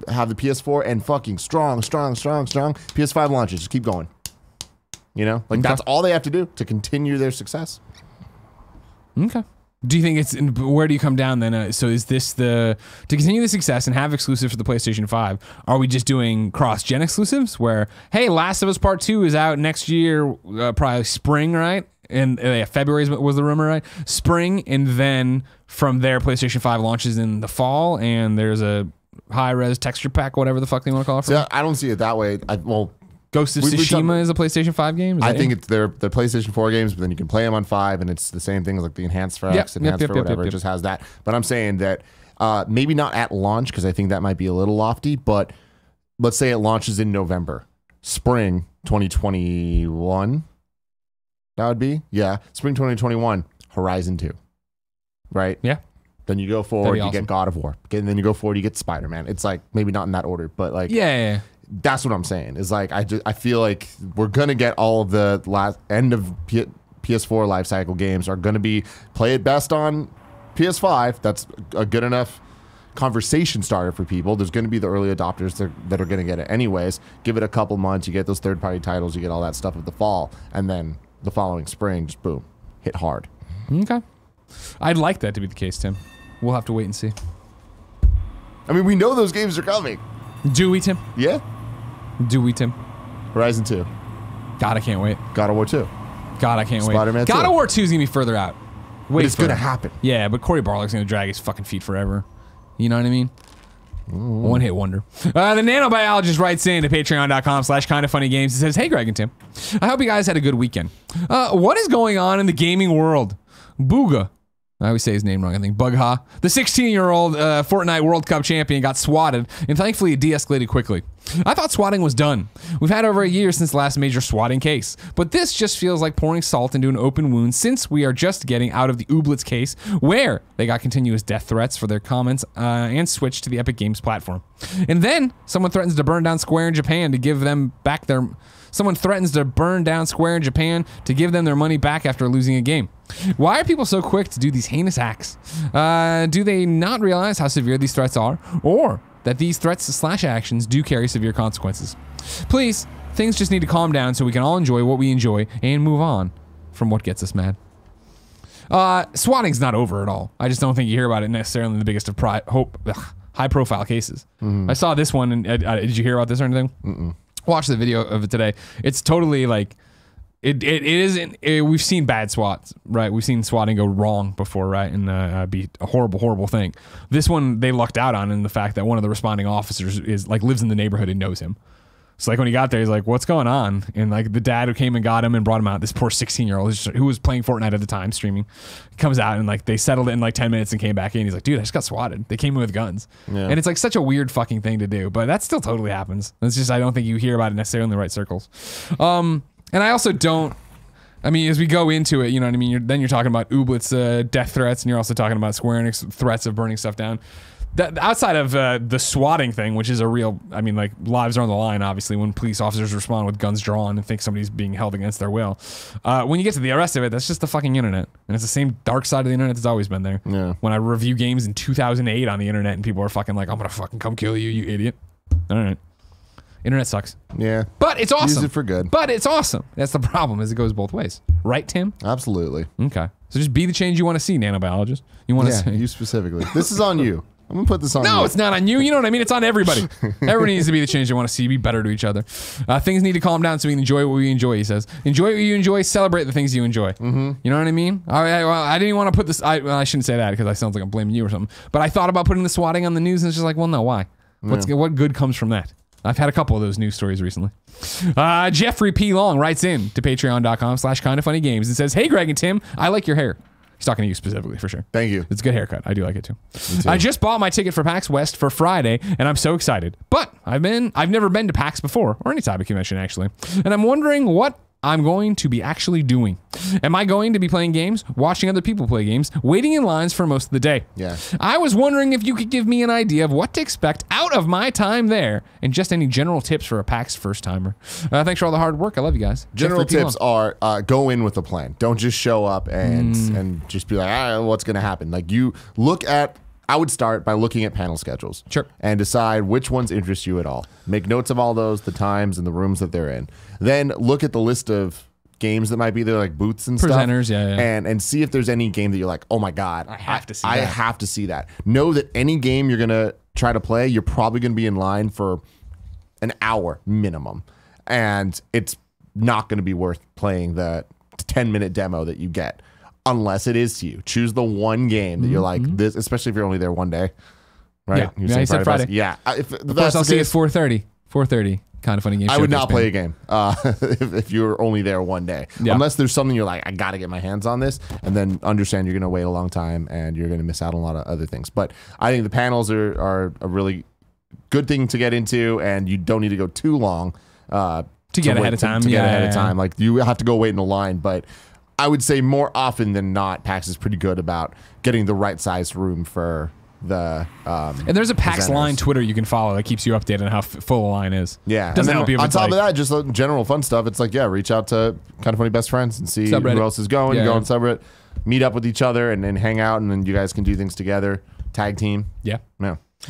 Have the PS4 and fucking strong. PS5 launches. Just keep going. Like, that's all they have to do to continue their success. Okay. Do you think it's where do you come down then? So is this to continue the success and have exclusive for the PlayStation 5? Are we just doing cross-gen exclusives where, hey, Last of Us Part 2 is out next year, probably spring, right? And February was the rumor, right? Spring, and then from there, PlayStation 5 launches in the fall, and there's a high-res texture pack, whatever the fuck they want to call it. So I don't see it that way. Ghost of Tsushima is a PlayStation 5 game? I think it's they're PlayStation 4 games, but then you can play them on 5, and it's the same thing as like the enhanced for X, enhanced for whatever. It just has that. But I'm saying that maybe not at launch, because I think that might be a little lofty, but let's say it launches in November. Spring 2021, that would be? Yeah. Spring 2021, Horizon 2. Right? Yeah. Then you go forward, you get God of War. And then you go forward, you get Spider-Man. It's like, maybe not in that order, but like... Yeah. That's what I'm saying. Is like I feel like we're gonna get all of the last end of PS4 life cycle games are gonna be play it best on PS5. That's a good enough conversation starter for people. There's gonna be the early adopters that are gonna get it anyways. Give it a couple months, you get those third-party titles, you get all that stuff at the fall, and then the following spring, just boom, hit hard. Okay, I'd like that to be the case, Tim. We'll have to wait and see. I mean, we know those games are coming. Do we, Tim? Yeah. Do we, Tim? Horizon 2. God, I can't wait. God of War 2. God, I can't wait. Spider-Man 2. God of War 2 is going to be further out. But it's going to happen. Yeah, but Cory Barlog's going to drag his fucking feet forever. You know what I mean? One hit wonder. The Nano Biologist writes in to patreon.com/kindafunnygames and says, hey, Greg and Tim. I hope you guys had a good weekend. What is going on in the gaming world? Booga. I always say his name wrong, I think. Bugha. The 16-year-old Fortnite World Cup champion got swatted, and thankfully it de-escalated quickly. I thought swatting was done. We've had over a year since the last major swatting case, but this just feels like pouring salt into an open wound since we are just getting out of the Ooblets case, where they got continuous death threats for their comments and switched to the Epic Games platform. And then someone threatens to burn down Square in Japan to give them back their... Someone threatens to burn down Square in Japan to give them their money back after losing a game. Why are people so quick to do these heinous acts? Do they not realize how severe these threats are? Or that these threats / actions do carry severe consequences? Please, things just need to calm down so we can all enjoy what we enjoy and move on from what gets us mad. Swatting's not over at all. I just don't think you hear about it necessarily in the biggest of high-profile cases. I saw this one, and did you hear about this or anything? Watch the video of it today. It's totally like, It isn't. We've seen bad swats, right? We've seen swatting go wrong before, right? And be a horrible thing. This one they lucked out on in the fact that one of the responding officers is like lives in the neighborhood and knows him. So like when he got there, he's like, "What's going on?" And like the dad who came and got him and brought him out, this poor 16-year-old who was playing Fortnite at the time, streaming, comes out and like they settled it in like 10 minutes and came back in. He's like, "Dude, I just got swatted. They came in with guns." Yeah. And it's like such a weird fucking thing to do, but that still totally happens. It's just I don't think you hear about it necessarily in the right circles. And I also don't. I mean, as we go into it, you know what I mean? Then you're talking about Ooblets death threats, and you're also talking about Square Enix threats of burning stuff down. Outside of the swatting thing, which is a real, I mean, like, lives are on the line, obviously, when police officers respond with guns drawn and think somebody's being held against their will. When you get to the rest of it, that's just the fucking internet. And it's the same dark side of the internet that's always been there. Yeah. When I review games in 2008 on the internet and people are fucking like, "I'm gonna fucking come kill you, you idiot." All right. Internet sucks. Yeah. But it's awesome. Use it for good. But it's awesome. That's the problem, is it goes both ways. Right, Tim? Absolutely. Okay. So just be the change you want to see, nanobiologist. You want to see. You specifically. This is on you. I'm going to put this on you. No, it's not on you. You know what I mean? It's on everybody. Everybody needs to be the change they want to see. Be better to each other. Things need to calm down so we can enjoy what we enjoy, he says. Enjoy what you enjoy. Celebrate the things you enjoy. Mm-hmm. You know what I mean? I didn't want to put this. I shouldn't say that because I sound like I'm blaming you or something. But I thought about putting the swatting on the news and it's just like, well, no, why? What good comes from that? I've had a couple of those news stories recently. Jeffrey P. Long writes in to patreon.com/kindafunnygames and says, "Hey, Greg and Tim, I like your hair." He's talking to you specifically, for sure. Thank you. It's a good haircut. I do like it too. I just bought my ticket for PAX West for Friday, and I'm so excited. But I've never been to PAX before, or any type of convention actually, and I'm wondering what I'm going to be actually doing. Am I going to be playing games, watching other people play games, waiting in lines for most of the day? Yeah. I was wondering if you could give me an idea of what to expect out of my time there, and just any general tips for a PAX first timer. Thanks for all the hard work. I love you guys. General tips are go in with a plan. Don't just show up and just be like, what's going to happen? Like, you look at. I would start by looking at panel schedules. Sure. And decide which ones interest you at all. Make notes of all those, the times and the rooms that they're in. Then look at the list of games that might be there, like booths and presenters, stuff. Yeah. And see if there's any game that you're like, oh my God, I have to see I that. have to see that. Know that any game you're going to try to play, you're probably going to be in line for an hour minimum. And it's not going to be worth playing the 10-minute demo that you get. Unless it is to you. Choose the one game that you're like, this, especially if you're only there one day. Right? Yeah, you said Friday. Yeah. Of course, I'll see you at 4:30. 4:30. Kind of funny game. I would not play a game if you're only there one day. Yeah. Unless there's something you're like, I got to get my hands on this. And then understand you're going to wait a long time and you're going to miss out on a lot of other things. But I think the panels are a really good thing to get into. And you don't need to go too long to get ahead of time. To get ahead of time. Like, you have to go wait in a line. But I would say more often than not, PAX is pretty good about getting the right size room for the and there's a PAX line Twitter you can follow that keeps you updated on how full a line is. Yeah. Doesn't help you. On top of that, just general fun stuff. It's like, reach out to Kind of Funny best friends and see who else is going. Go on subreddit, meet up with each other, and then hang out, and then you guys can do things together. Tag team. Yeah.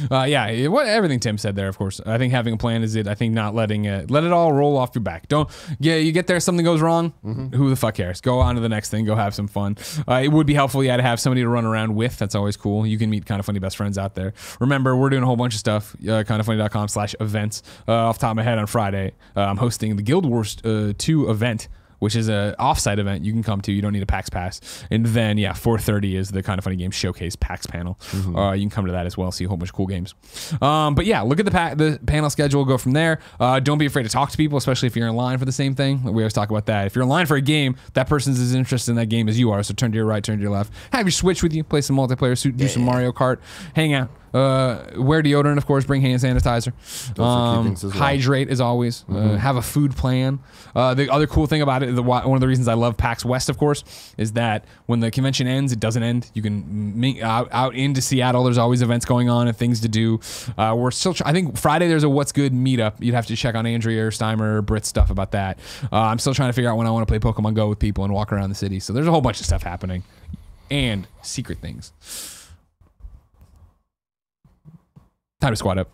Yeah. Everything Tim said there, of course. I think having a plan is it. I think not letting it, let it all roll off your back. You get there, something goes wrong. Who the fuck cares? Go on to the next thing. Go have some fun. It would be helpful, to have somebody to run around with. That's always cool. You can meet Kind of Funny best friends out there. Remember, we're doing a whole bunch of stuff. kindoffunny.com/events. Off the top of my head, on Friday, I'm hosting the Guild Wars 2 event, which is an offsite event you can come to. You don't need a PAX pass. And then, 4:30 is the Kind of Funny Games Showcase PAX panel. You can come to that as well, see a whole bunch of cool games. But look at the panel schedule, go from there. Don't be afraid to talk to people, especially if you're in line for the same thing. We always talk about that. If you're in line for a game, that person's as interested in that game as you are. So turn to your right, turn to your left. Have your Switch with you, play some multiplayer, do some Mario Kart, hang out. Wear deodorant, of course. Bring hand sanitizer. Hydrate as always. Have a food plan. The other cool thing about it, one of the reasons I love PAX West, of course, is that when the convention ends, it doesn't end. You can meet out into Seattle. There's always events going on and things to do. We're still. I think Friday there's a What's Good meetup. You'd have to check on Andrea or Steimer or Britt's stuff about that. I'm still trying to figure out when I want to play Pokemon Go with people and walk around the city. So there's a whole bunch of stuff happening, and secret things. Time to squat up.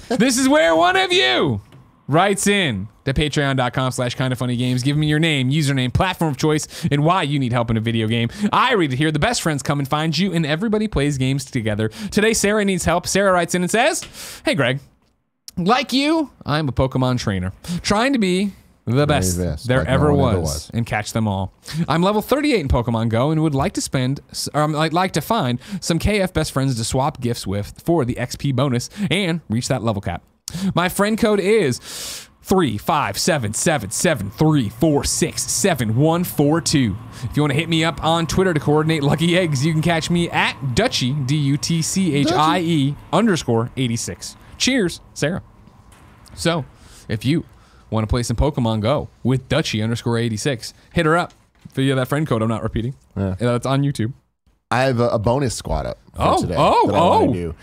This is where one of you writes in to patreon.com/kindoffunnygames. Give me your name, username, platform of choice, and why you need help in a video game. I read it here. The best friends come and find you, and everybody plays games together. Today, Sarah needs help. Sarah writes in and says, "Hey, Greg. Like you, I'm a Pokemon trainer. Trying to be The best there ever was, and catch them all. I'm level 38 in Pokemon Go and would like to find some KF best friends to swap gifts with for the XP bonus and reach that level cap. My friend code is 3577734674142. If you want to hit me up on Twitter to coordinate lucky eggs, you can catch me at Dutchie, DUTCHIE _86. Cheers, Sarah. So, if you want to play some Pokemon Go with Dutchie _86, hit her up via that friend code I'm not repeating. Yeah. That's on YouTube. I have a bonus squad up for today that I want to do.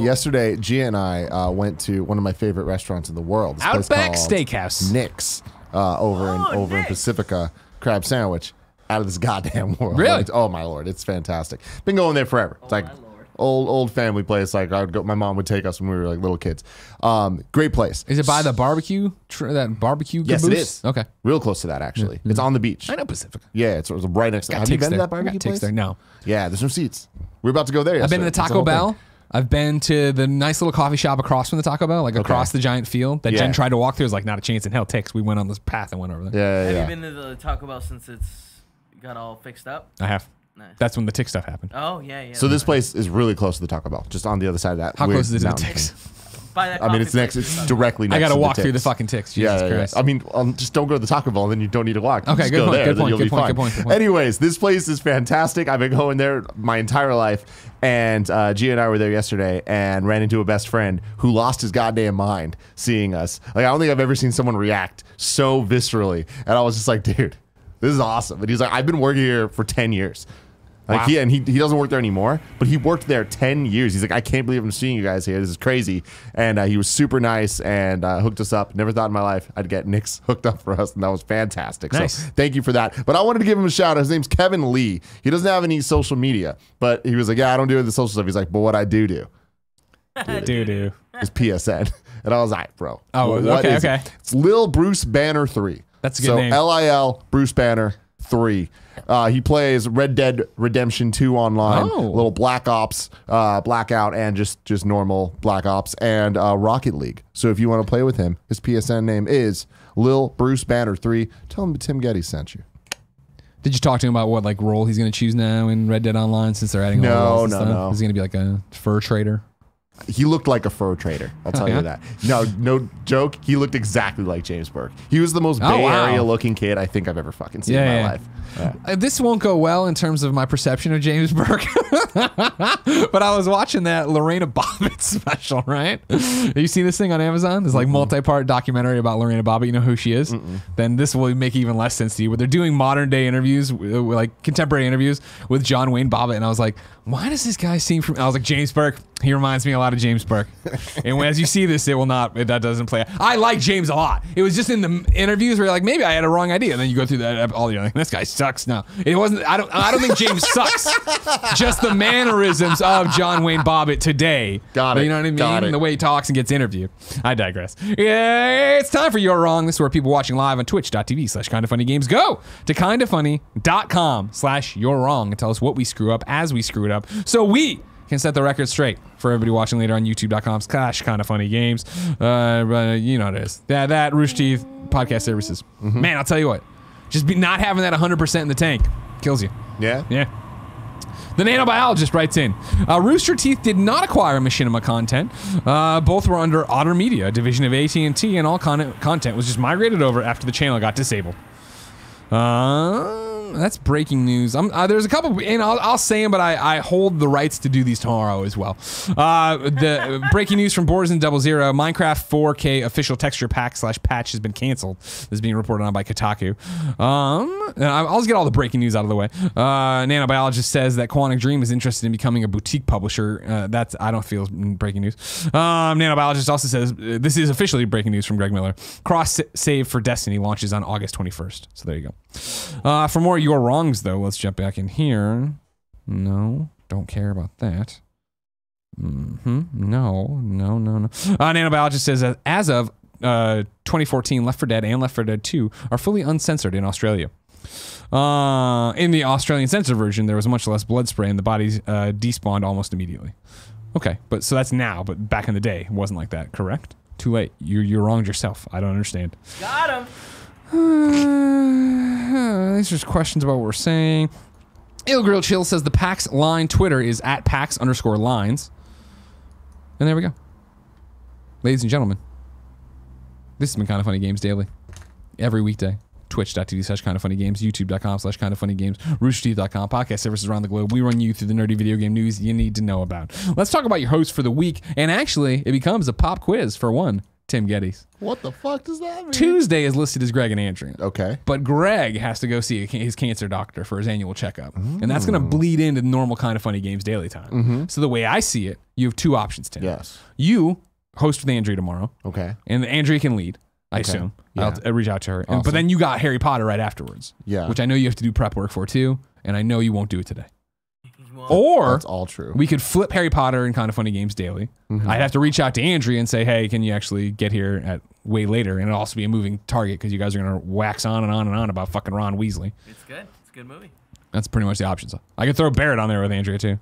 Yesterday, Gia and I went to one of my favorite restaurants in the world. Outback Steakhouse. Nick's over in Pacifica. Crab sandwich out of this goddamn world. Really? Like, oh my Lord, it's fantastic. Been going there forever. It's like old family place. Like I would go, my mom would take us when we were like little kids. Great place. Is it by the barbecue? That barbecue? Yes, caboose? it is. Okay, real close to that actually. It's on the beach. I know Pacifica. Yeah, it's right next to. Have you been to that barbecue place? There. No. Yeah, there's no seats. We're about to go there. I've been to the Taco Bell. I've been to the nice little coffee shop across from the Taco Bell, like across the giant field that Jen tried to walk through. It was like not a chance in hell. We went on this path and went over there. Have you been to the Taco Bell since it's got all fixed up? I have. Nice. That's when the tick stuff happened. Oh, yeah. So this place is really close to the Taco Bell, just on the other side of that. How close is it to the ticks? I mean, it's directly next to the I got to walk ticks. through the fucking ticks. Jesus Christ. I mean, just don't go to the Taco Bell, and then you don't need to walk. Okay, good point. Anyways, this place is fantastic. I've been going there my entire life, and Gia and I were there yesterday and ran into a best friend who lost his goddamn mind seeing us. Like, I don't think I've ever seen someone react so viscerally, and I was just like, dude, this is awesome. And he's like, I've been working here for 10 years. Like he doesn't work there anymore, but he worked there 10 years. He's like, I can't believe I'm seeing you guys here. This is crazy. And he was super nice and hooked us up. Never thought in my life I'd get Nick's hooked up for us, and that was fantastic. Nice. So thank you for that. But I wanted to give him a shout out. His name's Kevin Lee. He doesn't have any social media, but he was like, yeah, I don't do the social stuff. He's like, but what I do. Do. Is PSN. And I was like, bro. Oh, okay. It's Lil Bruce Banner 3. That's a good name. LIL Bruce Banner 3. He plays Red Dead Redemption 2 online, little Black Ops, Blackout, and just normal Black Ops, and Rocket League. So if you want to play with him, his PSN name is Lil Bruce Banner 3. Tell him Tim Getty sent you. Did you talk to him about what role he's going to choose now in Red Dead Online since they're adding all the No. Is he going to be like a fur trader? He looked like a fur trader. I'll tell you that. No joke. He looked exactly like James Burke. He was the most Bay Area looking kid I think I've ever fucking seen in my life. Yeah. This won't go well in terms of my perception of James Burke. But I was watching that Lorena Bobbitt special, right? Have you seen this thing on Amazon? There's multi-part documentary about Lorena Bobbitt. You know who she is? Then this will make even less sense to you. But they're doing modern day interviews, like contemporary interviews with John Wayne Bobbitt. And I was like, why does this guy seem I was like, James Burke. He reminds me a lot of James Burke. And as you see this, it will not, that doesn't play. I like James a lot. It was just in the interviews where you're like, maybe I had a wrong idea. And then you go through that, all you're like, this guy sucks. No, it wasn't. I don't think James sucks. Just the mannerisms of John Wayne Bobbitt today. Got it. You know what I mean? The way he talks and gets interviewed. I digress. Yeah, it's time for You're Wrong. This is where people watching live on twitch.tv/kindoffunnygames go to kindoffunny.com/you're wrong and tell us what we screw up as we screw it up. So we can set the record straight for everybody watching later on youtube.com/kindoffunnygames. You know what it is. That Rooster Teeth podcast services. Man, I'll tell you what. Just not having that 100% in the tank kills you. Yeah? Yeah. The Nano Biologist writes in, Rooster Teeth did not acquire Machinima content. Both were under Otter Media, a division of AT&T, and all content was just migrated over after the channel got disabled. That's breaking news. There's a couple, and I'll say them, but I hold the rights to do these tomorrow as well. The breaking news from Borzen 00: Minecraft 4K official texture pack /patch has been canceled. This is being reported on by Kotaku. I'll just get all the breaking news out of the way. Nano Biologist says that Quantic Dream is interested in becoming a boutique publisher. I don't feel breaking news. Nano Biologist also says this is officially breaking news from Greg Miller. Cross save for Destiny launches on August 21st. So there you go. For more Your Wrongs, though, let's jump back in here. No, don't care about that. No. Nano Biologist says that as of 2014, Left 4 Dead and Left 4 Dead 2 are fully uncensored in Australia. In the Australian censored version, there was much less blood spray and the bodies despawned almost immediately. Okay, so that's now, but back in the day, it wasn't like that, correct? Too late. You wronged yourself. I don't understand. Got him. These are just questions about what we're saying. Il Grill Chill says the PAX line Twitter is at PAX_lines. And there we go. Ladies and gentlemen, this has been Kinda Funny Games Daily. Every weekday. Twitch.tv/kindoffunnygames, YouTube.com/kindoffunnygames, roosterteeth.com, podcast services around the globe. We run you through the nerdy video game news you need to know about. Let's talk about your host for the week. And actually, it becomes a pop quiz for one, Tim Geddes. What the fuck does that mean? Tuesday is listed as Greg and Andrea. Okay. But Greg has to go see his cancer doctor for his annual checkup. And that's going to bleed into the normal Kinda Funny Games Daily time. So the way I see it, you have two options, Tim. Yes. You host with Andrea tomorrow. Okay. And Andrea can lead, I assume. Yeah. I'll reach out to her. Awesome. But then you got Harry Potter right afterwards. Yeah. Which I know you have to do prep work for too. And I know you won't do it today. Or That's all true. we could flip Harry Potter and Kinda Funny Games Daily. I'd have to reach out to Andrea and say, hey, can you actually get here at way later? And it'll also be a moving target because you guys are going to wax on and on and on about fucking Ron Weasley. It's good. It's a good movie. That's pretty much the options. I could throw Barrett on there with Andrea too.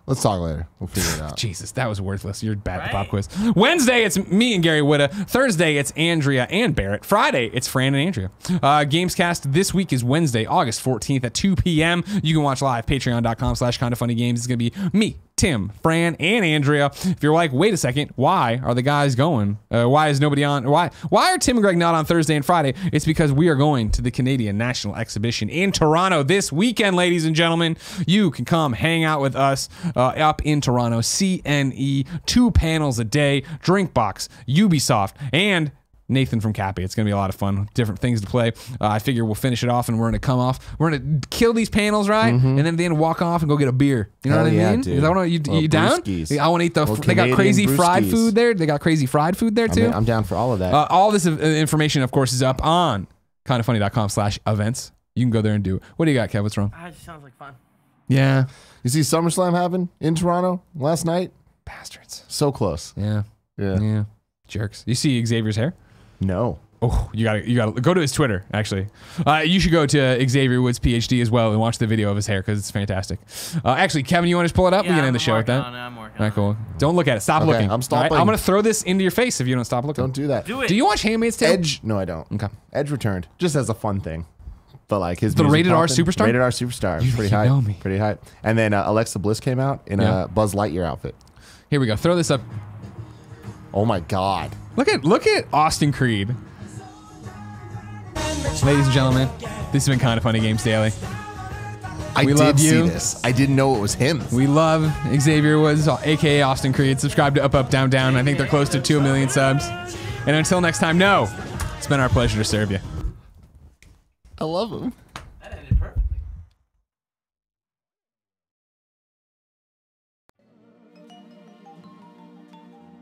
Let's talk later. We'll figure it out. Jesus, that was worthless. You're bad at the pop quiz. Wednesday, it's me and Gary Whitta. Thursday, it's Andrea and Barrett. Friday, it's Fran and Andrea. Gamescast this week is Wednesday, August 14th at 2 p.m. You can watch live, patreon.com/kindoffunnygames. It's going to be me, Tim, Fran, and Andrea. If you're like, wait a second, why are the guys going? Why is nobody on? Why are Tim and Greg not on Thursday and Friday? It's because we are going to the Canadian National Exhibition in Toronto this weekend, ladies and gentlemen. You can come hang out with us up in Toronto. CNE, 2 panels a day, Drinkbox, Ubisoft, and Nathan from Cappy. It's going to be a lot of fun. Different things to play. I figure we'll finish it off and we're going to come off. We're going to kill these panels, right? And then at the end walk off and go get a beer. You know what I mean? Dude. Is that what you down? Brewskis. I want to eat the... They got Canadian crazy fried brewskis. food there. They got crazy fried food there too. I'm down for all of that. All this information, of course, is up on kindoffunny.com/events. You can go there and do it. What do you got, Kev? What's wrong? It just sounds like fun. Yeah. You see SummerSlam happen in Toronto last night? Bastards. So close. Yeah. Yeah. Jerks. You see Xavier's hair? No. Oh, you gotta go to his Twitter. Actually, you should go to Xavier Woods PhD as well and watch the video of his hair because it's fantastic. Actually, Kevin, you want to just pull it up? Yeah, We can end the show with that. I'm working All right, cool. Don't look at it. Stop Okay, looking. I'm stopping. All right? I'm gonna throw this into your face if you don't stop looking. Don't do that. Do it. Do you watch Handmaid's Tale? Edge? No, I don't. Okay. Edge returned just as a fun thing. But like his The music rated R popping. superstar? Rated R superstar. You Pretty think you high. know me. Pretty high. And then Alexa Bliss came out in a Buzz Lightyear outfit. Here we go. Throw this up. Oh my God. Look at Austin Creed. Ladies and gentlemen, this has been Kinda Funny Games Daily. I We did love see you. this. I didn't know it was him. We love Xavier Woods, aka Austin Creed. Subscribe to Up Up Down Down. I think they're close to 2 million subs. And until next time, it's been our pleasure to serve you. I love him.